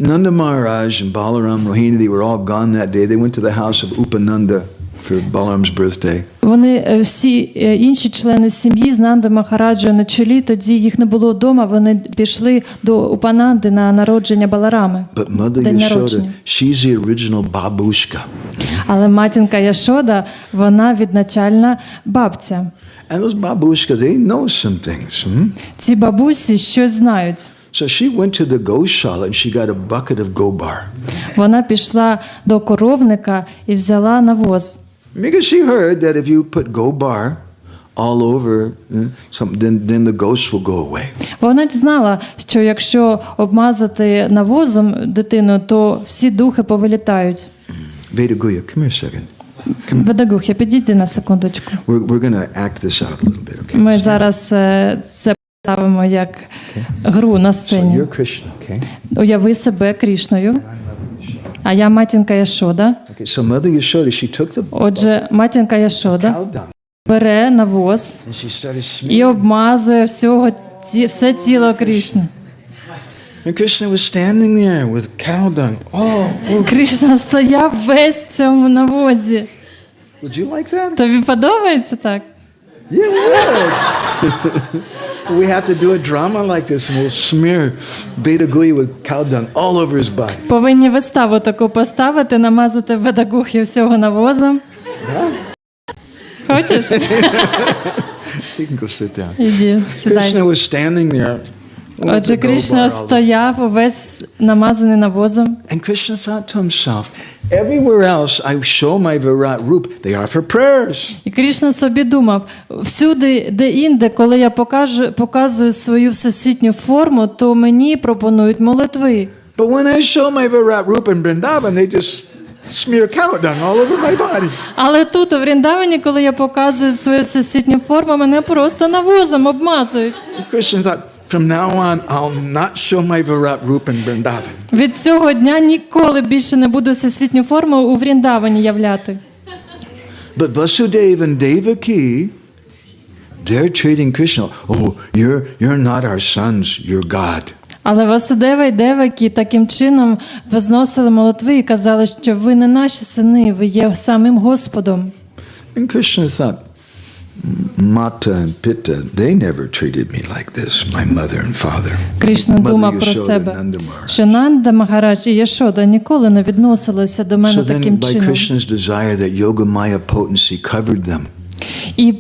Nanda Maharaj and Balaram Rohini, they were all gone that day. They went to the house of Upananda for Balaram's birthday. Вони всі інші члени сім'ї з Нанди Махараджою на чолі, тоді їх не було вдома, вони пішли до Упананди на народження Баларами. But Mother День Yashoda, народження. she's the original babushka. Але матінка Яшода, вона відначальна бабця. And those babushka, they know some things. Ці бабусі щось знають. So she went to the goshala and she got a bucket of gobar. Вона пішла до коровника і взяла навоз. Because she heard that if you put gobar all over something, then the ghosts will go away. Вона знала, що якщо обмазати навозом дитину, то всі духи повилітають. Vedaguya, come here a second. Ведагухя, підійди на секундочку. We're going to act this out a little bit, okay? Ми зараз це ставимо як гру на So сцені. you're Krishna, okay? Уяви себе Крішною, а я матінка Яшода. Okay, so Mother Yashoda, she took the Отже, матінка Яшода cow dung бере навоz and she started і smearing. обмазує все тіло Крішни. And Krishna was standing there with cow dung. Oh, Крішна стояв весь в цьому навозі. would you like that? Тобі подобається так? Yeah, we would. We have to do a drama like this and we'll smear Vedaguya with cow dung all over his body. Повинні виставу таку поставити, намазати Ведагухи всього навозом. Хочеш? You can go sit down. Іди, сідай. Krishna was standing there. with Отже, the Крішна gobar all over. стояв увесь намазаний навозом. And Krishna thought to himself, everywhere else I show my Virat Roop, they are for prayers. І Крішна собі думав, всюди, де-інде, коли я показую свою всесвітню форму, то мені пропонують молитви. But when I show my Virat Roop in Vrindavan, they just smear cow dung all over my body. Але тут, у Вріндавані, коли я показую свою всесвітню форму, мене просто навозом обмазують. And Krishna thought, from now on, I'll not show my Virat Roop in Vrindavan. Від цього дня ніколи більше не буду всесвітню форму у Вріндавані являти. But Vasudeva and Devaki, they're treating Krishna, oh, you're not our sons, you're God. Але Васудева і Девакі таким чином возносили молитви і казали, що ви не наші сини, ви є самим Господом. And Krishna thought, Mata and Pitta, they never treated me like this, my mother and father. Крішна Mother думав про Yashoda себе, and Nanda Maharaj. що Нанда Магарадж і Яшода ніколи не відносилися до мене So then таким by чином. Krishna's desire that Yoga Maya potency covered them. І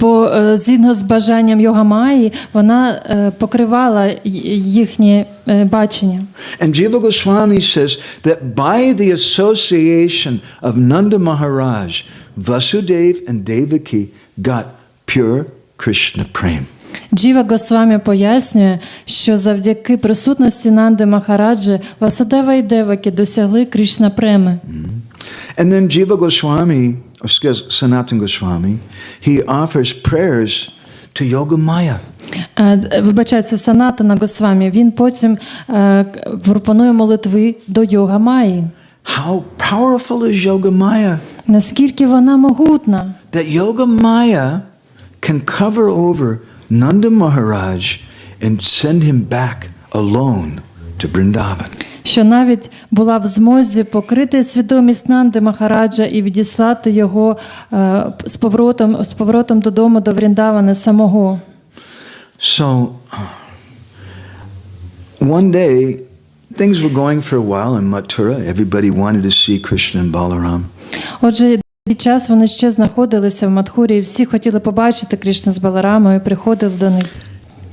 згідно з бажанням Йогамаї, вона покривала їхнє бачення. And Jiva Goswami says that by the association of Nanda Maharaj, Vasudeva and Devaki got pure Krishna prem. Джіва Госвамі пояснює, що завдяки присутності Нанди Махараджі Васудева і Девакі досягли Кришна преми. And then Jiva Goswami, Sanatana Goswami, he offers prayers to Yoga Maya. Вибачається, Санатана Госвамі, він потім пропонує молитви до Йога Майї. How powerful is Yoga Maya? Наскільки вона могутна. That Yoga Maya can cover over Nanda Maharaj and send him back alone to Vrindavan. Що навіть була в змозі покрити свідомість Нанди Махараджа і відіслати його з поворотом додому до Вріндавана самого. So, one day, things were going for a while in Mathura. Everybody wanted to see Krishna and Balaram. Отже, під час вони ще знаходилися в Мадхурі, і всі хотіли побачити Кришна з Баларамою, і приходили до них.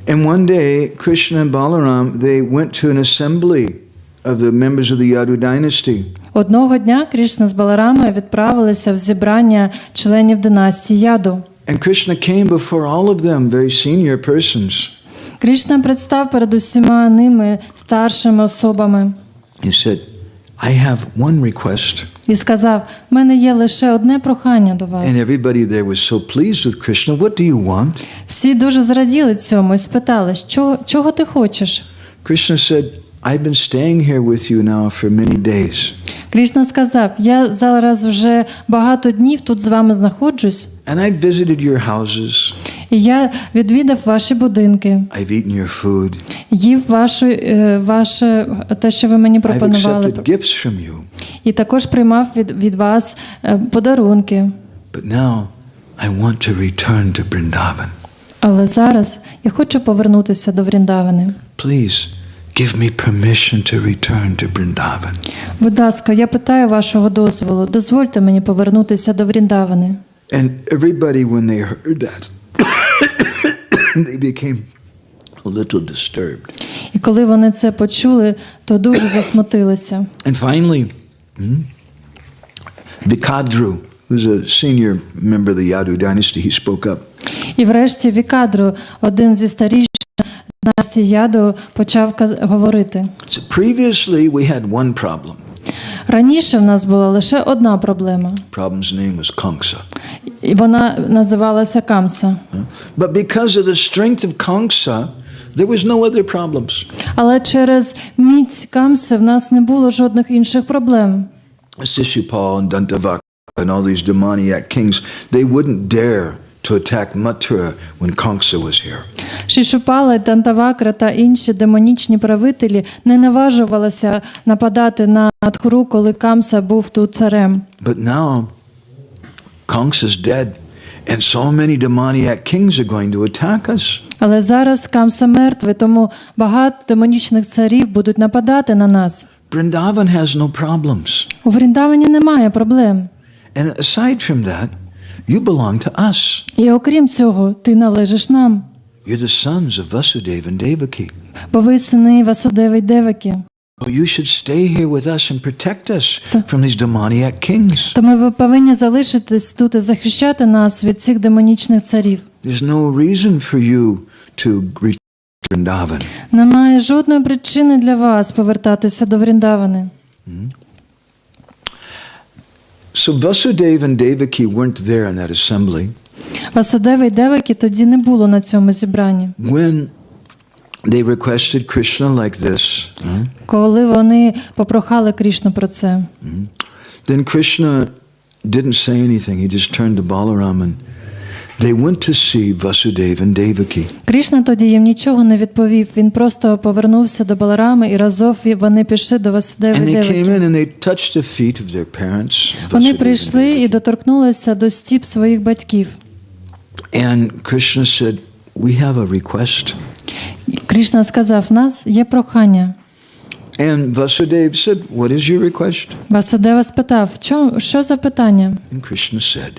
And one day, Krishna and Balaram, they went to an assembly of the members of the Yadu dynasty. Одного дня Кришна з Баларамою відправилися в зібрання членів династії Яду. And Krishna came before all of them, very senior persons. Кришна представ перед усіма ними старшими особами. He said, I have one request. І сказав, в мене є лише одне прохання до вас. And everybody there was so pleased with Krishna. What do you want? Всі дуже зраділи цьому і спитали, чого ти хочеш? Krishna said, I've been staying here with you now for many days. Кришна сказав, я зараз вже багато днів тут з вами знаходжусь. And I've visited your houses. І я відвідав ваші будинки. I've eaten your food. Їв ваше те, що ви мені I've пропонували. accepted gifts from you. І також приймав від вас подарунки. But now I want to return to Vrindavan. Але зараз я хочу повернутися до Вріндавани. Please give me permission to return to Vrindavan. Будь ласка, я питаю вашого дозволу. Дозвольте мені повернутися до Вріндавани. And everybody, when they heard that, they became a little disturbed. І коли вони це почули, то дуже засмутилися. And finally, Vikadru, who's a senior member of the Yadu dynasty, he spoke up. І врешті Вікадру, один зі старіших династії Яду, почав говорити. So previously we had one problem. Раніше в нас була лише одна проблема. Problem's name was Kamsa. І вона називалася Камса. But because of the strength of Kamsa, there was no other problems. Але через міць Камси в нас не було жодних інших проблем. Shishupal and Dantavaka and all these demoniac kings, they wouldn't dare to attack Mathura when Kamsa was here. Шишупала, Дантавакра та інші демонічні правителі не наважувалися нападати на Мадхуру, коли Камса був тут царем. But now Kamsa's dead and so many demoniac kings are going to attack us. Але зараз Камса мертвий, тому багато демонічних царів будуть нападати на нас. Vrindavan has no problems. У Вріндавані немає проблем. And aside from that, you belong to us. І окрім цього, ти належиш нам. You're the sons of Vasudeva and Devaki. Бо ви сини Васудеви й Деваки. So you should stay here with us and protect us from these demoniac kings. Тому ви повинні залишитись тут і захищати нас від цих демонічних царів. There's no reason for you to return to Vrindavan. Немає жодної причини для вас повертатися до Вріндавани. So Vasudeva and Devaki weren't there in that assembly Васудеви й Деваки тоді не було на цьому зібранні. when they requested Krishna like this. Коли вони попрохали Крішну про це. Then Krishna didn't say anything. He just turned to Balaram and they went to see Vasudeva and Devaki. Крішна тоді їм нічого не відповів. Він просто повернувся до Баларами і разом вони пішли до Васудеви And й they came Деваки. in and they touched the feet of their parents. Вони Vasudeva and прийшли Devaki. і доторкнулися до стіп своїх батьків. And Krishna said, "We have a request." Крішна сказав, в нас є прохання. And Vasudeva said, "What is your request?" Васудева спитав, що за питання? And Krishna said,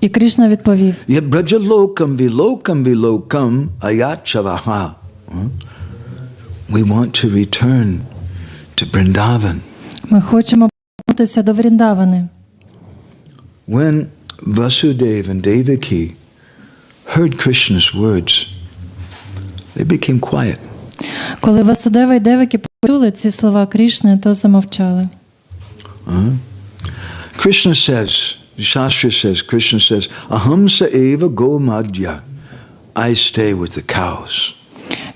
І Крішна відповів, "Yat brajalokam vilokam vilokam ayachavaha." We want to return to Vrindavan. ми хочемо повернутися до Вріндавани. When Vasudeva and Devaki heard Krishna's words, they became quiet. Коли Васудева й Деваки почули ці слова Крішни, то замовчали. Krishna says, the Shastra says, Krishna says, "Ahamsa eva go madhya." I stay with the cows.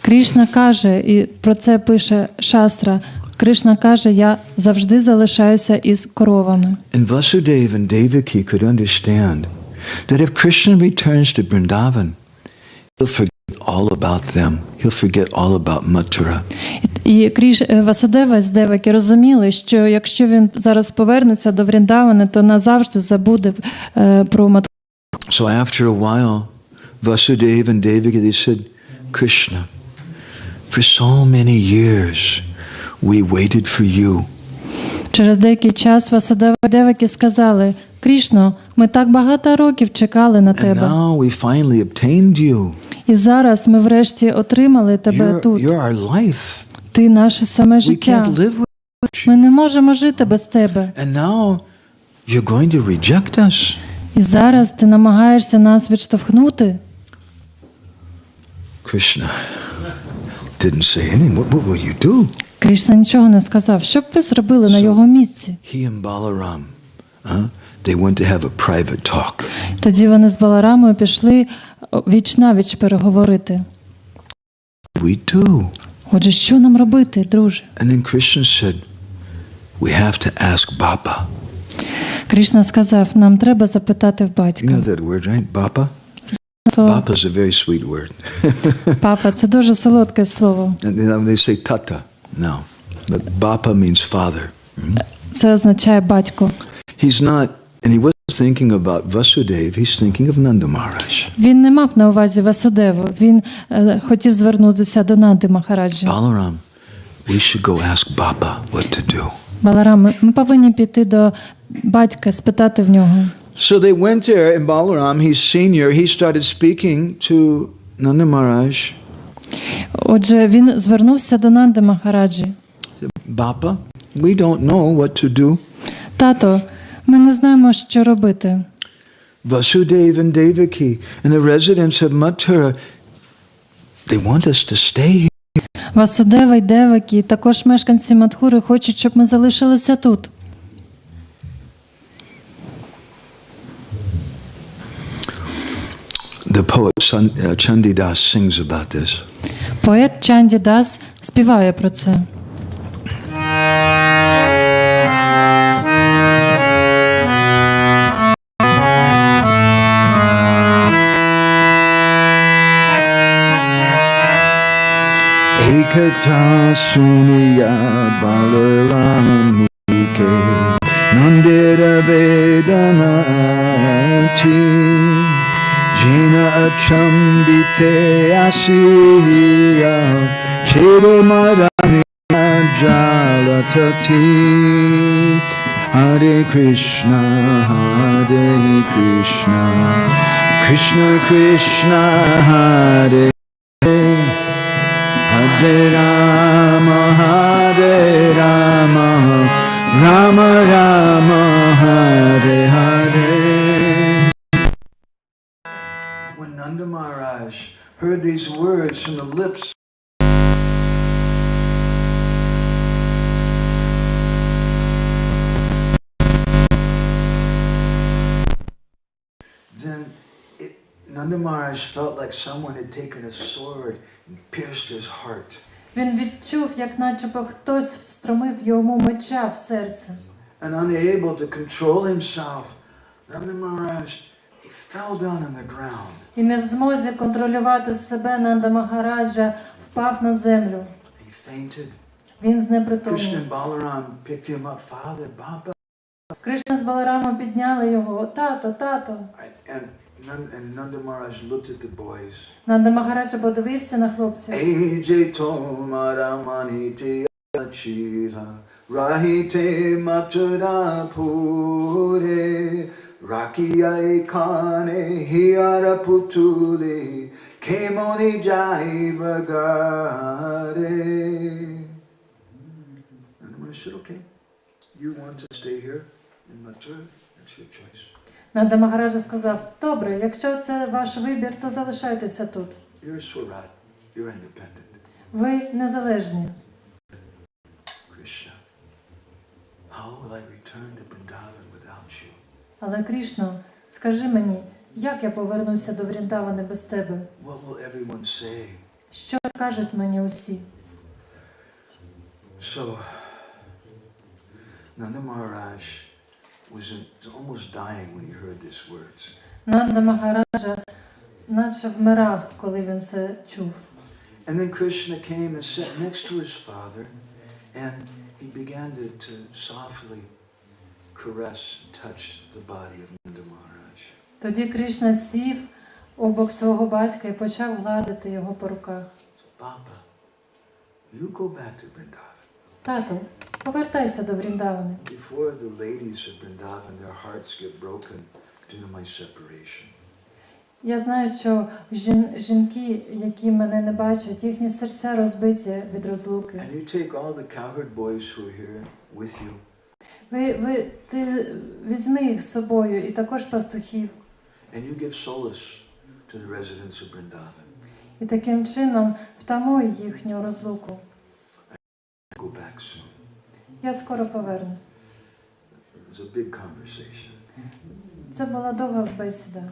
Крішна каже, і про це пише Шастра, Кришна каже, я завжди залишаюся із коровами. And Vasudeva and Devaki could understand that if Krishna returns to Vrindavan, he'll forget all about them. He'll forget all about Mathura. І Васудева з Деваки розуміли, що якщо він зараз повернеться до Вріндавани, то назавжди забуде про Матхуру. So after a while, Vasudeva and Devaki, they said, "Krishna, for so many years we waited for you. Через деякий час Васудева і Деваки сказали, Крішно, ми так багато років чекали на And тебе. now we finally obtained you. І зараз ми врешті отримали тебе тут. You're our life. Ти наше саме We життя. can't live without you. Ми не можемо жити без тебе. And now you're going to reject us." І зараз ти намагаєшся нас відштовхнути. Krishna didn't say anything. What will you do? Крішна нічого не сказав. Що б ви зробили на його місці? He and Balaram, they went to have a private talk. Тоді вони з Баларамою пішли віч-навіч переговорити. We do. Отже, що нам робити, друже? And then Krishna said, "We have to ask Bapa." Крішна сказав, нам треба запитати в You батька. know that word, right? Bapa? Слово Bapa is a very sweet word. папа – це дуже солодке слово. And then they say tata now. But Bapa means father. Це означає батько. He's not, and he wasn't thinking about Vasudeva, he's thinking of Nanda Maharaj. Він не мав на увазі Васудеву, він хотів звернутися до Нанди Махараджі. Balaram, we should go ask Bapa what to do. Баларам, ми повинні піти до батька, спитати в нього. So they went there, and Balaram, he's senior, he started speaking to Nanda Maharaj. Отже, він звернувся до Нанди Махараджі. Bapa, we don't know what to do. Тато, ми не знаємо, що робити. Vasudeva and Devaki and the residents of Mathura, they want us to stay here. Васудева й Девакі, також мешканці Мадхури хочуть, щоб ми залишилися тут. The poet Chandidas sings about this. Поет Чанді Дас співає про це. Ekata suniya balaramike nandira vedana ati jina achambite asiya chidamarani jalatati Hare Krishna Krishna Krishna Hare Hare Rama Rama Rama Hare Hare. When Nanda Maharaj heard these words from the lips then Nanda Maharaj felt like someone had taken a sword and pierced his heart. Він відчув, як начебто хтось встромив йому меча в серце. And unable to control himself, Nanda Maharaj he fell down on the ground. І не в змозі контролювати себе, Нанда Махараджа впав на землю. He fainted. Він Krishna знепритомнів. and Balaram picked him up, Father, Baba. Кришна з Баларамом підняли його. Тато, тато. And Nanda Maharaj looked at the boys. Нанда Махараджа подивився на хлопців. Eje tomaramani achila rahite matura pure rakia ekane hiara putuli kemoni jai bagare. And I said, okay, you want to stay here in Mathura, that's your choice. Нанда Махараджа сказав: добре, якщо це ваш вибір, то залишайтеся тут. You're Swarat, you're independent. Ви незалежні. Krishna, how will I return to Vrindavan without you? Але Крішно, скажи мені, як я повернуся до Вріндавани без тебе? What will everyone say? Що скажуть мені усі? So, Nanda Maharaj was almost dying when he heard these words. Нанда Махараджа наче вмирав, коли він це чув. And then Krishna came and sat next to his father, and he began to softly caress and touch the body of Nanda Maharaj. Тоді Кришна сів обок свого батька і почав гладити його по руках. Papa, you go back to Vrindavan. Тато, повертайся до Вріндавани. Before the ladies of Vrindavan, their hearts get broken due to my separation. Я знаю, що жінки, які мене не бачать, їхні серця розбиті від розлуки. And you take all the cowherd boys who are here with you. Ти візьми їх з собою і також пастухів. And you give solace to the residents of Vrindavan. І таким чином втамуй їхню розлуку. Go back soon. Я скоро повернусь. It was a big conversation. Це була довга бесіда.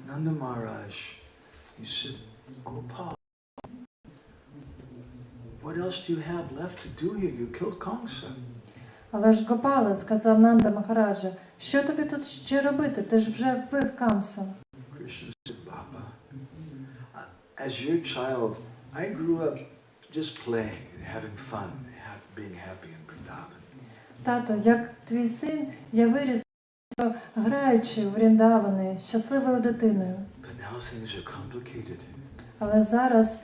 Nanda Maharaj, he said, Gopal, what else do you have left to do here? You killed Kamsa. Але ж Гопала, сказав Нанда Махараджа, що тобі тут ще робити? Ти ж вже вбив Камсу. Krishna said, Baba, as your child, I grew up just playing and having fun, being happy in Vrindavan. Тато, як твій син, я виріс, граючи у Вріндавани, щасливою дитиною. But now things are complicated. Але зараз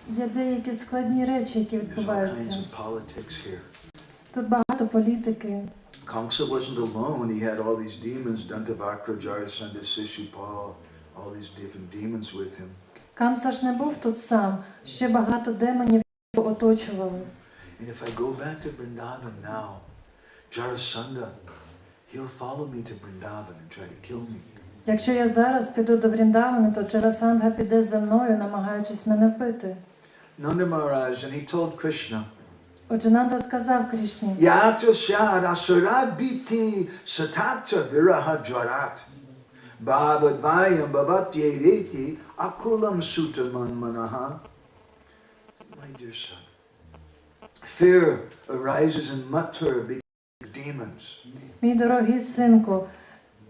є деякі складні речі, які There's all kinds відбуваються. of politics here. Тут багато політики. Kamsa wasn't alone. He had all these demons, Dantavakra, Jarasandha, Shishupal, all these different demons with him. Камса ж не був тут сам, ще багато демонів його оточували. And if I go back to Vrindavan now, Jarasandha, he'll follow me to Vrindavan and try to kill me. Якщо я зараз піду до Вріндавани, то Джарасандха піде за мною, намагаючись мене вбити. Nanda Maharaj, and he told Krishna, Отже, Нанда сказав Крішні, Yatra shad asurat biti satatra viraha jwarat. Bhavadvayam bhavatyereti akulam sutaman manaha. My dear son, fear arises in Mathura because of demons. мій дорогий синку,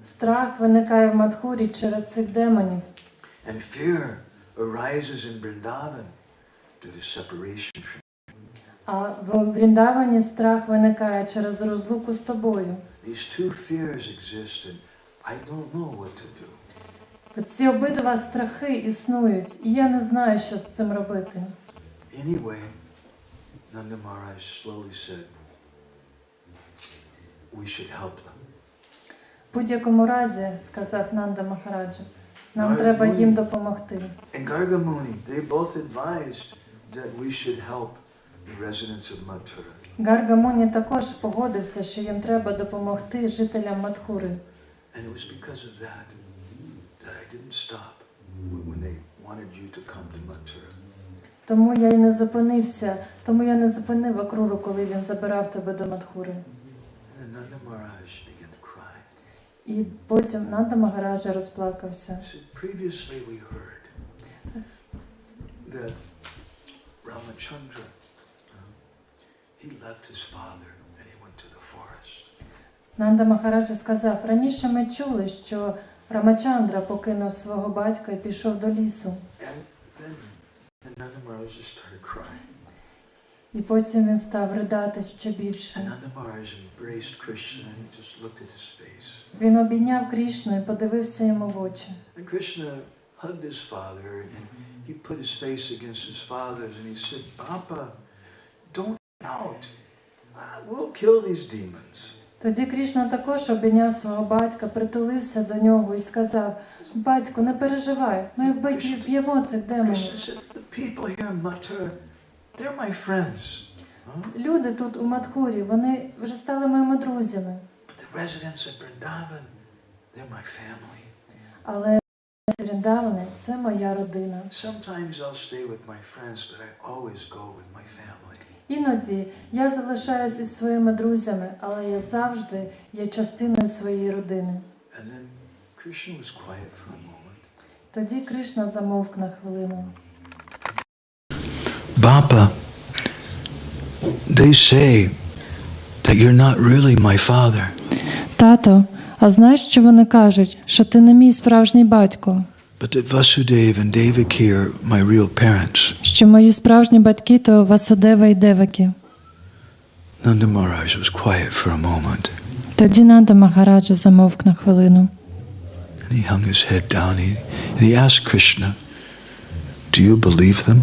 страх виникає в Мадхурі через цих демонів. And fear arises in Vrindavan due to separation from. А в Вріндавані страх виникає через розлуку з тобою. These two fears exist and I don't know what to do. Ці обидва страхи існують, і я не знаю, що з цим робити. Anyway, Nanda Maharaj slowly said, we should help them. В будь-якому разі, сказав Нанда Махараджа, нам треба їм допомогти. And Garga Muni, they both advised that we should help the residents of Mathura. Гарга Муні також погодився, що їм треба допомогти жителям Мадхури. And it was because of that that I didn't stop when they wanted you to come to Mathura. Тому я й не зупинився, тому я не зупинив Акруру, коли він забирав тебе до Мадхури. And then Nanda Maharaj began to cry. І потім Нанда Магараджа розплакався. So previously we heard that Ramachandra, he left his father and he went to the forest. Нанда Махараджа сказав, раніше ми чули, що Рамачандра покинув свого батька і пішов до лісу. And then Nanda Maharaj just started crying. І потім він став ридати ще більше. And Nanda Maharaj embraced Krishna and he just looked at his face. Він обійняв Крішну і подивився йому в очі. And Krishna hugged his father and he put his face against his father's and he said, Papa, don't out. We'll kill these demons. Тоді Крішна також обійняв свого батька, притулився до нього і сказав, батьку, не переживай, ми вб'ємо цих демонів. Krishna said, the people here in Mathura, they're my friends. Люди тут у Мадхурі, вони вже стали моїми друзями. But the residents of Vrindavan, they're my family. Але Вріндавани – це моя родина. Sometimes I'll stay with my friends, but I always go with my family. Іноді я залишаюсь із своїми друзями, але я завжди є частиною своєї родини. And then Krishna was quiet for a moment. Тоді Кришна замовк на хвилину. Bapa, they say that you're not really my father. Тато, а знаєш, що вони кажуть? Що ти не мій справжній батько. But that Vasudeva and Devaki are my real parents. Що мої справжні батьки – то Васудева і Девакі. Nanda Maharaj was quiet for a moment. Тоді Нанда Махараджа замовк на хвилину. And he hung his head down and he asked Krishna, do you believe them?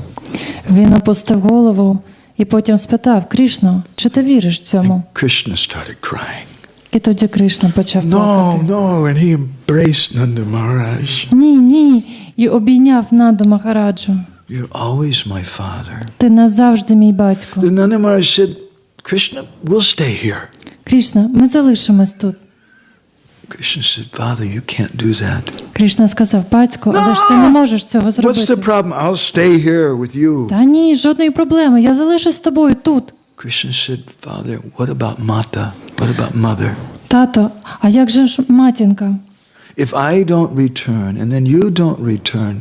Він опустив голову і потім спитав, Крішно, чи ти віриш цьому? And Krishna started crying. І тоді Кришна почав плакати. No, and he embraced Nanda Maharaj. Ні, і обійняв Нанду Махараджу. You're always my father. Ти назавжди мій батько. Then Nanda Maharaj said, Krishna, we'll stay here. Крішна, ми залишимось тут. Krishna said, Father, you can't do that. Кришна сказав, батько, але ж ти не можеш цього What's the зробити. problem? I'll stay here with you. Та ні, жодної проблеми, я залишусь з тобою тут. Krishna said, Father, what about Mata? What about mother? Тато, а як же ж матінка? If I don't return and then you don't return,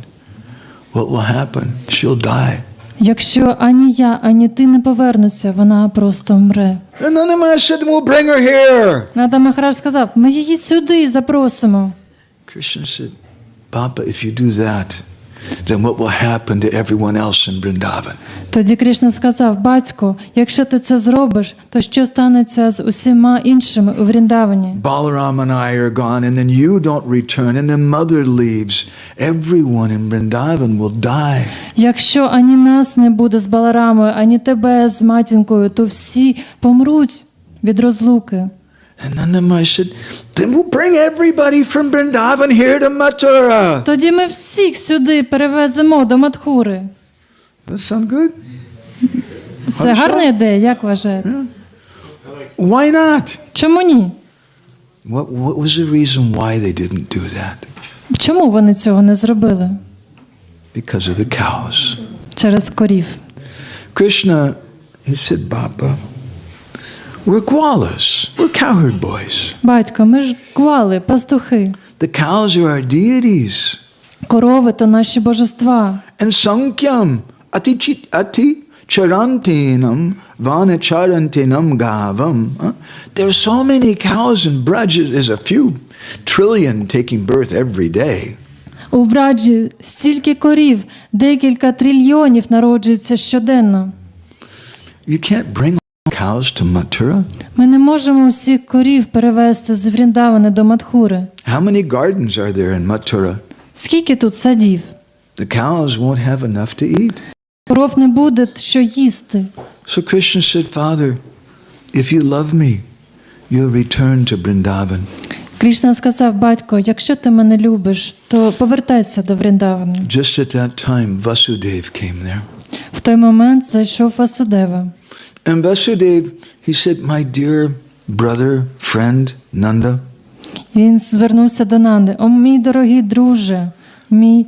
what will happen? She'll die. Якщо ані я, ані ти не повернуться, вона просто вмре. And Nanda Maharaj said, we'll bring her here. Нанда Махарадж сказав, ми її сюди запросимо. Krishna said, Papa, if you do that, then what will happen to everyone else in Vrindavan? Тоді Кришна сказав, батько, якщо ти це зробиш, то що станеться з усіма іншими у Вріндавані? Balaram and I are gone, and then you don't return, and then mother leaves. Everyone in Vrindavan will die. Якщо ані нас не буде з Баларамою, ані тебе з матінкою, то всі помруть від розлуки. And Nanda Maharaj said, then we'll bring everybody from Vrindavan here to Mathura. Тоді ми всіх сюди перевеземо до Мадхури. Does that sound good? Це гарна ідея, як вважаєте? Why not? Чому ні? What was the reason why they didn't do that? Чому вони цього не зробили? Because of the cows. Через корів. Krishna, he said, Baba, we're gwalas. We're cowherd boys. Батько, ми ж гвали, пастухи. The cows are our deities. Корови – то наші божества. And sankyam ati charantinam vanacharantinam gavam. There are so many cows in Braj. There's a few trillion taking birth every day. У Браджі стільки корів, декілька трильйонів народжуються щоденно. You can't bring cows to Mathura. Ми не можемо всіх корів перевезти з Вріндавани до Мадхури. How many gardens are there in Mathura? Скільки тут садів? The cows won't have enough to eat. Коров не буде що їсти. So Krishna said, Father, if you love me, you'll return to Vrindavan. Крішна сказав, батько, якщо ти мене любиш, то повертайся до Вріндавани. Just at that time, Vasudev came there. В той момент зайшов Васудева. And Vasudev, he said, my dear brother, friend, Nanda, Він звернувся до Нанди. О, мій дорогий друже, мій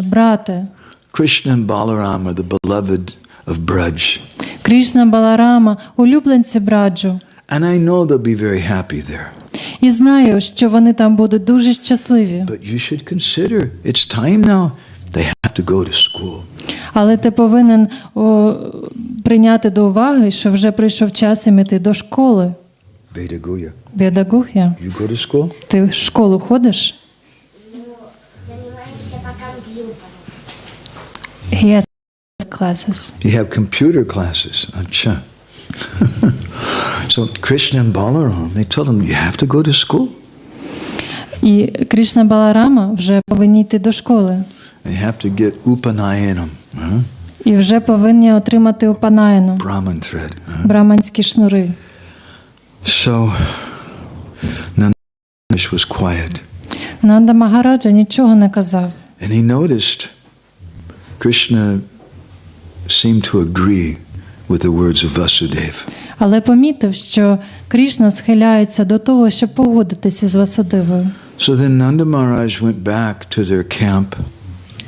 брате. Krishna and Balaram are the beloved of Braj. Крішна, Баларама, улюбленці Браджу. And I know they'll be very happy there. І знаю, що вони там будуть дуже щасливі. But you should consider, it's time now. They have to go to school. Але ти повинен прийняти до уваги, що вже прийшов час їм іти до школи. Vedaguya. Ведагух'я. You go to school? Ти в школу ходиш? Занимаемся по компьютеру. He has classes. You have computer classes. Acha. So Krishna and Balaram, they told him, you have to go to school. І Крішна Баларама вже повинні йти до школи. They have to get upanayanam, І вже повинні отримати упанаїну, Brahman thread. браманські шнури. So Nanda was quiet. Нанда Магараджа нічого не казав. And he noticed Krishna seemed to agree with the words of Vasudev. Але помітив, що Крішна схиляється до того, щоб погодитися з Васудевою. So then Nanda Maharaj went back to their camp.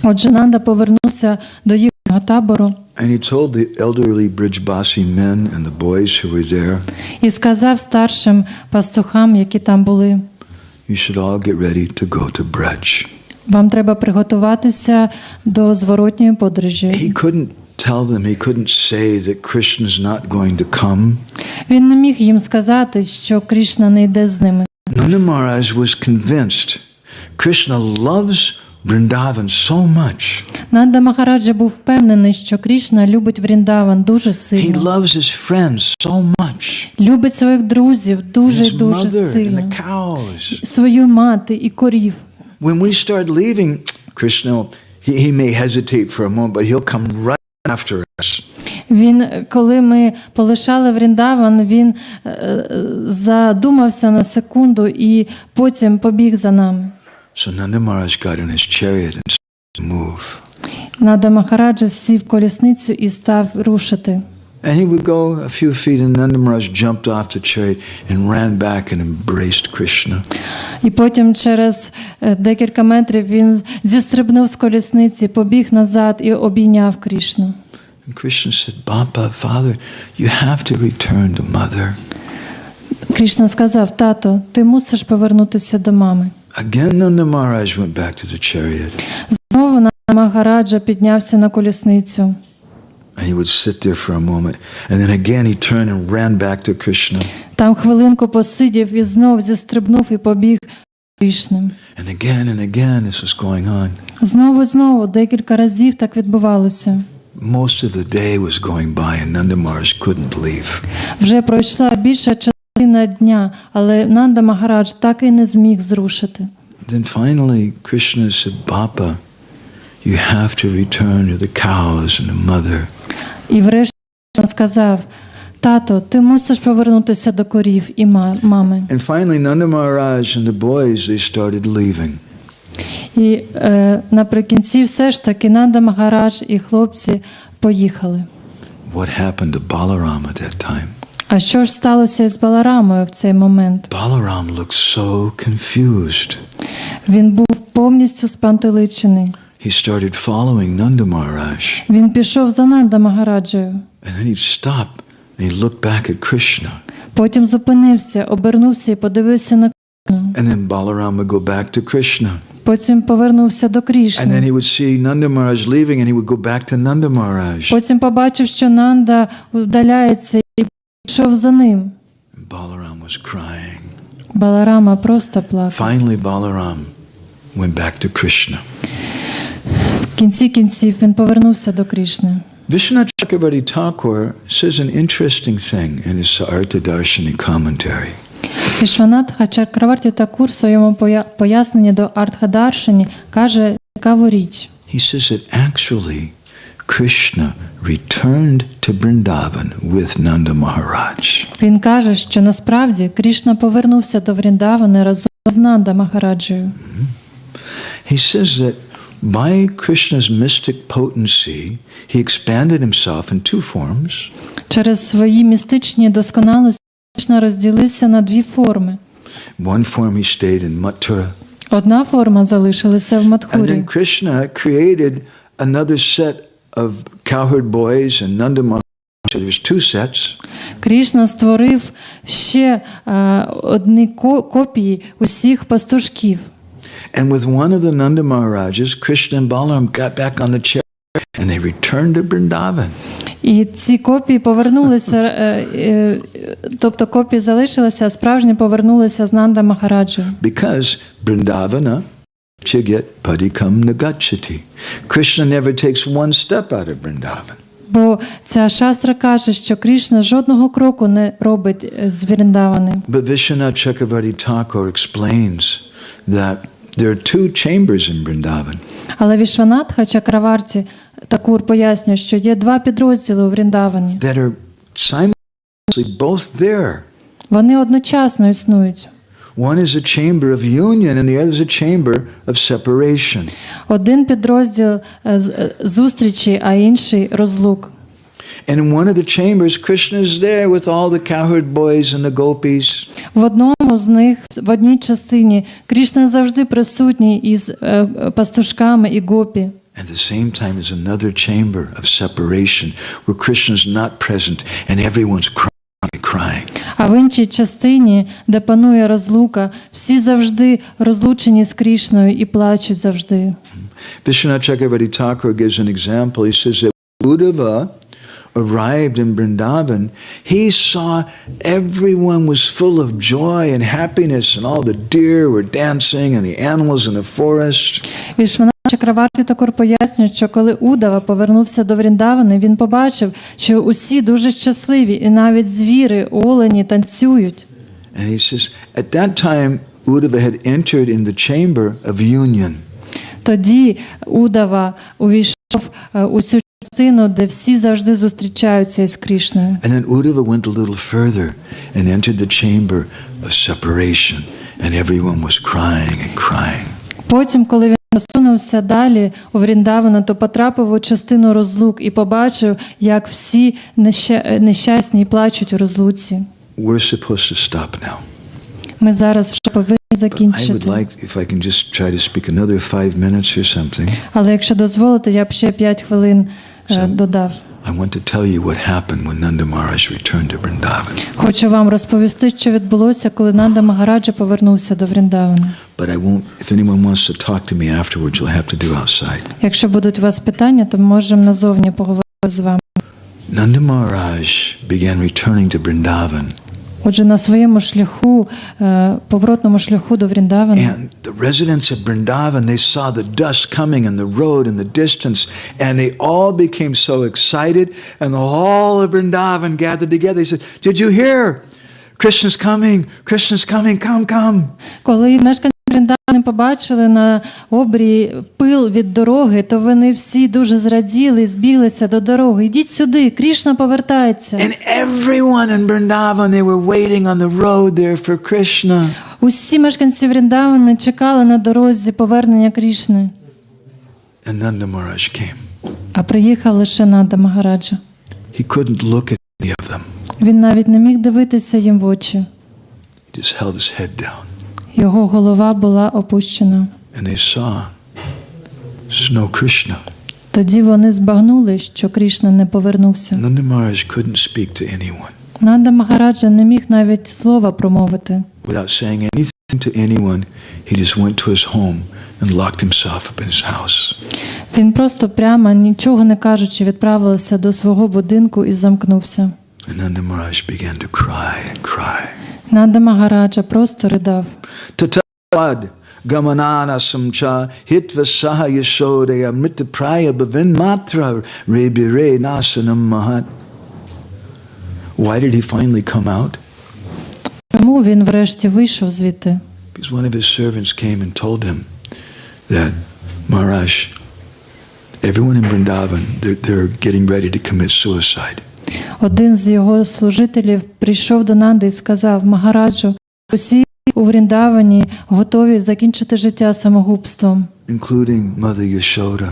Отже, Нанда повернувся до їхнього табору And he told the elderly Brijbasi men and the boys who were there, і сказав старшим пастухам, які там були, you should all get ready to go to Braj. вам треба приготуватися до зворотньої подорожі. He couldn't tell them, he couldn't say that Krishna's not going to come. Він не міг їм сказати, що Крішна не йде з ними. Nanda Maharaj was convinced Krishna loves Vrindavan so much. Нанда Махараджа був впевнений, що Крішна любить Вріндаван дуже He сильно. loves his friends so much. Любить своїх друзів дуже His дуже mother and сильно. the cows. Свою мати і корів. When we start leaving, Krishna, he may hesitate for a moment, but he'll come right after us. Він, коли ми полишали Вріндаван, він задумався на секунду і потім побіг за нами. So Nanda Maharaj got in his chariot and started to move. Нанда Махараджа сів в колісницю і став рушити. And he would go a few feet, and Nanda Maharaj jumped off the chariot and ran back and embraced Krishna. І потім через декілька метрів він зістрибнув з колісниці, побіг назад і обійняв Крішну. And Krishna said, Baba, Father, you have to return to Mother. Крішна сказав, тато, ти мусиш повернутися до мами. Again, Nanda Maharaj went back to the chariot. Знову Нанда Махараджа піднявся на колісницю. And he would sit there for a moment. And then again he turned and ran back to Krishna. Там хвилинку посидів і знов зістрибнув і побіг Крішним. And again this was going on. Знову декілька разів так відбувалося. Most of the day was going by and Nanda Maharaj couldn't leave. Вже пройшла більша частина дня, але Нанда Махарадж так і не зміг зрушити. Then finally Krishna said, Baba, you have to return to the cows and the mother. І врешті сказав, Тато, ти мусиш повернутися до корів і мами. And finally, Nanda Maharaj and the boys, they started leaving. І наприкінці все ж таки Нанда Магарадж і хлопці поїхали. What happened to Balaram at that time? А що ж сталося із Баларамою в цей момент? Balaram looked so confused. Він був повністю спантеличений. He started following Nanda Maharaj. Він пішов за Нанда Магараджею. And then he'd stop and he'd look back at Krishna. Потім зупинився, обернувся і подивився на Кришну. And then Balaram would go back to Krishna. Потім повернувся до And then Крішни. he would see Nanda Maharaj leaving and he would go back to Nanda Maharaj. Потім побачив, що Нанда вдаляється і пішов за ним. And Balaram was crying. Баларама просто плакав. Finally, Balaram went back to Krishna. В кінці кінців він повернувся до Крішни. Vishwanath Chakravarti Thakur says an interesting thing in his Sarta Darshani commentary. Вішванатха Чакраварті Такур в своєму поясненні до Артхадаршині каже цікаву річ. He says that actually Krishna returned to Vrindavan with Nanda Maharaj. Він каже, що насправді Крішна повернувся до Вріндавани разом з Нанда Махараджею. He says that by Krishna's mystic potency, he expanded himself in two forms. Через свої містичні досконалості Кришна розділився на дві форми. One form he stayed in Mathura. Одна форма залишилася в And Мадхурі. then Krishna created another set of cowherd boys and Nanda Maharaj. So there's two sets. Крішна створив ще одні копії усіх пастушків. And with one of the Nanda Maharajas, Krishna and Balaram got back on the chair and they returned to Vrindavan. І ці копії повернулися, тобто копії залишилися, а справжні повернулися з Нанда Махараджею. Because Vrindavana Chigat Padikam Nagachati. Krishna never takes one step out of Vrindavan. Бо ця шастра каже, що Крішна жодного кроку не робить з Вріндавани. But Vishwanath Chakravarti Thakur explains that there are two chambers in Vrindavan. Але Вішванатха Чакраварті Такур пояснює, що є два підрозділи у Вріндавані. That are simultaneously both there. Вони одночасно існують. One is a chamber of union and the other is a chamber of separation. Один підрозділ зустрічі, а інший розлук. And in one of the chambers, Krishna is there with all the cowherd boys and the gopis. В одному з них, в одній частині, Крішна завжди присутній із пастушками і гопі. At the same time is another chamber of separation where Krishna is not present and everyone's crying. А в іншій частині, де панує розлука, всі завжди розлучені з Крішною і плачуть завжди. Vishwanath Chakravarti Thakur gives an example. He says that Uddhava arrived in Vrindavan, he saw everyone was full of joy and happiness and all the deer were dancing and the animals in the forest. Вішванатха Чакраварті Такур пояснює, що коли Удава повернувся до Вріндавани, він побачив, що усі дуже щасливі, і навіть звіри, олені танцюють. And he says, at that time, Uddhava had entered in the chamber of union. Тоді Удава увійшов у цю частину, де всі завжди зустрічаються із Крішною. And then Uddhava went a little further and entered the chamber of separation, and everyone was crying and crying. Потім, коли він посунувся далі у Вріндавана, то потрапив у частину розлук і побачив, як всі нещасні плачуть у розлуці. We're supposed to stop now. Ми зараз вже повинні I would закінчити. like, if I can just try to speak another 5 minutes or something. Але якщо дозволите, я б ще 5 хвилин додав. I want to tell you what happened when Nanda Maharaj returned to Vrindavan. Хочу вам розповісти, що відбулося, коли Нанда Магараджа повернувся до Вріндавана. But I won't, if anyone wants to talk to me afterwards, you'll have to do outside. Якщо будуть у вас питання, то можемо назовні поговорити з вами. Nanda Maharaj began returning to Vrindavan. Отже, на своєму шляху, поворотному шляху до Вріндавана, And the residents of Vrindavan, they saw the dust coming in the road in the distance, and they all became so excited, and the whole of Vrindavan gathered together. They said, "Did you hear? Krishna's coming, come, come." коли мешканці Вріндавана Вріндавани побачили на обрії пил від дороги, то вони всі дуже зраділи і збіглися до дороги. Ідіть сюди, Крішна повертається. And everyone in Vrindavan, they were waiting on the road there for Krishna. Усі мешканці Вріндавани чекали на дорозі повернення Крішни. And Nanda Maharaj came. А приїхав лише Нанда Магараджа. He couldn't look at any of them. Він навіть не міг дивитися їм в очі. He just held his head down. Його голова була опущена. And they saw there's no Krishna. Тоді вони збагнули, що Крішна не повернувся. Nanda Maharaj couldn't speak to anyone. Нанда Магараджа не міг навіть слова промовити. Without saying anything to anyone, he just went to his home and locked himself up in his house. Він просто прямо, нічого не кажучи, відправився до свого будинку і замкнувся. And Nanda Maharaj began to cry and cry. Нанда Магараджа просто ридав. Tatavad gamanana samcha hitvasaha yashodaya mritapraya bhavin matra rebire nasanam mahat. Why did he finally come out? Чому він врешті вийшов звідти? Because one of his servants came and told him that, Maharaj, everyone in Vrindavan, they're getting ready to commit suicide. Один з його служителів прийшов до Нанди і сказав: Магараджу, усі у Вріндавані готові закінчити життя самогубством, Including Mother Yashoda.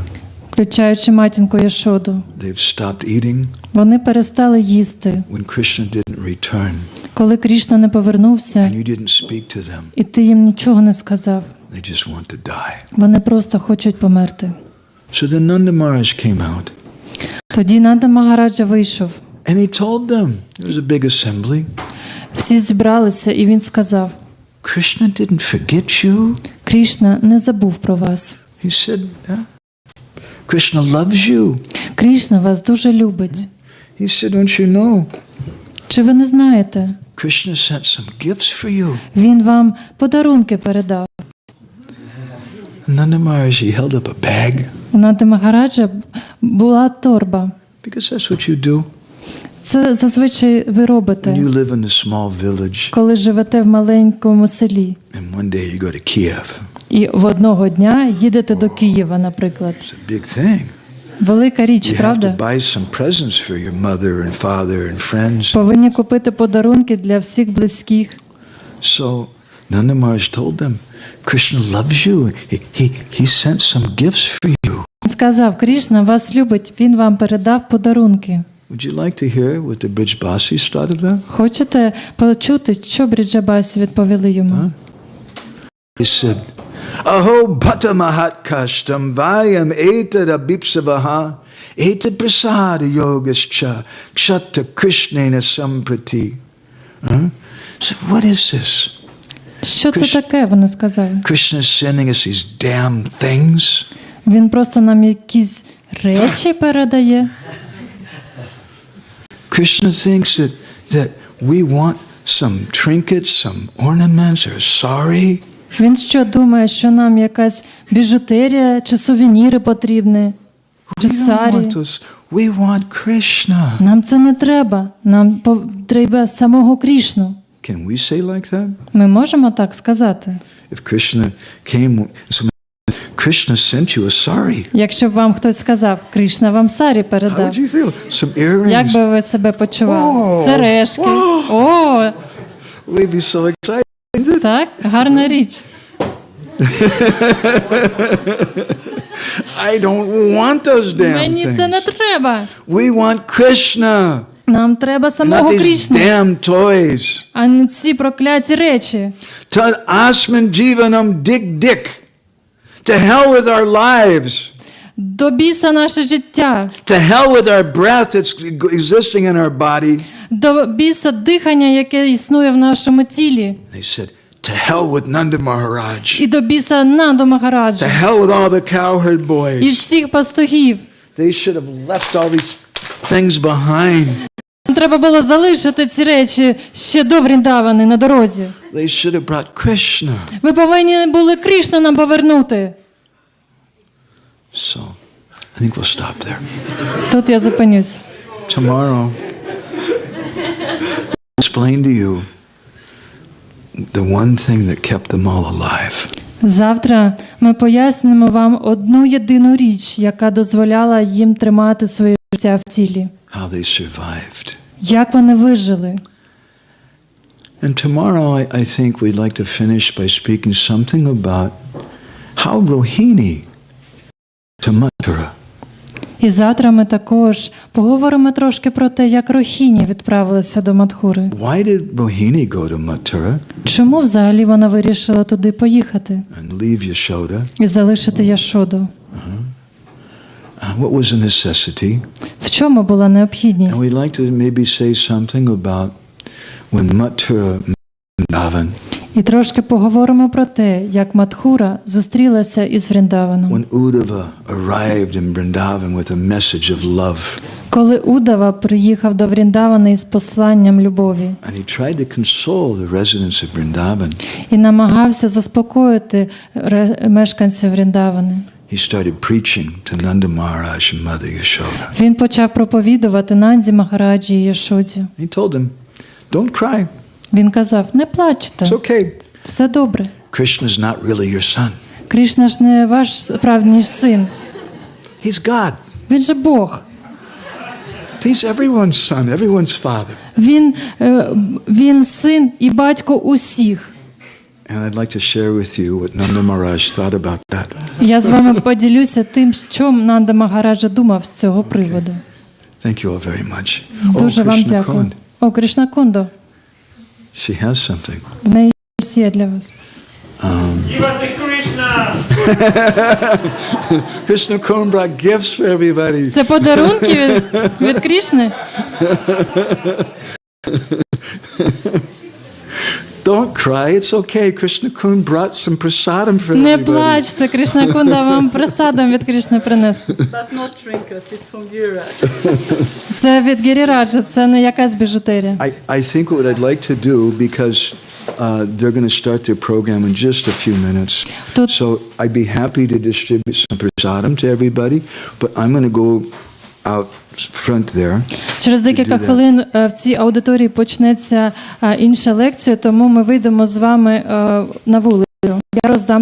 включаючи матінку Яшоду. They've stopped eating Вони перестали їсти. when Krishna didn't return. Коли Крішна не повернувся, And you didn't speak to them. і ти їм нічого не сказав, They just want to die. вони просто хочуть померти. So then Nanda Maharaj came out. Тоді Нанда Магараджа вийшов. And he told them, there was a big assembly, Всі зібралися, і він сказав: Krishna didn't forget you. Крішна не забув про вас. He said, Krishna loves you. Крішна вас дуже любить. He said, don't you know? Чи ви не знаєте? Krishna sent some gifts for you. Він вам подарунки передав. Nanda Maharaj, he held up a bag. У Нанди Магараджа була торба. Because that's what you do. Це зазвичай ви When робите, you live in a small village, коли живете в маленькому селі. and one day you go to Kiev. І в одного дня їдете до Києва, наприклад. It's a big thing. Велика річ, You have to правда? buy some presents for your mother and father and friends. Повинні купити подарунки для всіх близьких. So Nanda Maharaj told them, Krishna loves you. He sent some gifts for you. Він сказав: Крішна вас любить, він вам передав подарунки. Would you like to hear what the Brijbasis thought of that? Хочете почути, що Бриджабасі відповіли йому? He said, Aho bhata mahat kashtam vayam etad abipsavaha etad prasada yogascha kshatta krishnena samprati. So what is this? Що це таке, вони сказали. Krishna is sending us these damn things? Він просто нам якісь речі передає. Krishna thinks that we want some trinkets, some ornaments, or sari. Він що думає, що нам якась біжутерія чи сувеніри потрібні, чи We don't сарі? want those. We want Krishna. Нам це не треба. Нам треба самого Крішну. Can we say like that? Ми можемо так сказати? If Krishna came, Krishna sent you a sari. Якщо б вам хтось сказав: Крішна вам сарі How передав, would you feel? Some earrings. як би ви себе почували? Сережки. О, We'd be so excited. так, гарна річ. I don't want those damn Мені це не things. треба. We want Krishna, Нам треба not самого these Крішну, damn toys. а не ці прокляті речі. Tad asman jivanam dig dick. To hell with our lives. До біса наше життя. To hell with our breath that's existing in our body. До біса дихання, яке існує в нашому тілі. They said, to hell with Nanda Maharaj. І до біса Нанду Магараджу. To hell with all the cowherd І boys. всіх пастухів. They should have left all these things behind. Нам треба було залишити ці речі ще до Вріндавани на дорозі. They should have brought Krishna. Ви повинні були Крішну нам повернути. So, I think we'll stop there. Тут я зупинюсь. Tomorrow, I'll explain to you the one thing that kept them all alive. Завтра ми пояснимо вам одну єдину річ, яка дозволяла їм тримати своє життя в тілі. How they survived. Як вони вижили. And tomorrow I think we'd like to finish by speaking something about how Rohini to Mathura. І завтра ми також поговоримо трошки про те, як Рохіні відправилася до Мадхури. Why did Rohini go to Mathura Чому взагалі вона вирішила туди поїхати and leave Yashoda? і залишити Яшоду? What was the necessity? В чому була And необхідність? we'd like to maybe say something about when Mathura met Vrindavan, І трошки поговоримо про те, як Мадхура зустрілася із Вріндаваном. when Uddhava arrived in Vrindavan with a message of love, Коли Удава приїхав до Вріндавана із посланням любові and he tried to console the residents of Vrindavan, і намагався заспокоїти мешканців Вріндавани, he started preaching to Nanda Maharaj and Mother Yashoda. він почав проповідувати Нанді Махараджі і Яшоді. He told them, don't cry, Він казав, не плачте, it's okay. все добре. Krishna's not really your son. Крішна ж не ваш справжній син, He's God. він же Бог. He's everyone's son, everyone's father. Він син і батько усіх. And I'd like to share with you what Nanda Maharaj thought about that. Я з вами поділюся тим, що Нанда Магараджа думав з цього приводу. Thank you all very much. Дуже вам Krishna дякую. Kund. О, Кришна Кундо, She has something. в неї щось є для вас. Give us the Krishna! Krishna Kund brought gifts for everybody. Це подарунки від Крішни? Don't cry, it's okay. Krishna Kund brought some prasadam for Не everybody. плачте, Кришна Кунда вам присадом від Крішни принес. But not trinkets, it's from Giriraj. Це від Гіріраджа, це не якась біжутерія. I think what I'd like to do, because they're going to start their program in just a few minutes. Тут- So I'd be happy to distribute some prasadam to everybody, but I'm going to go out front there. Через декілька хвилин в цій аудиторії почнеться інша лекція, тому ми вийдемо з вами на вулицю. Я роздам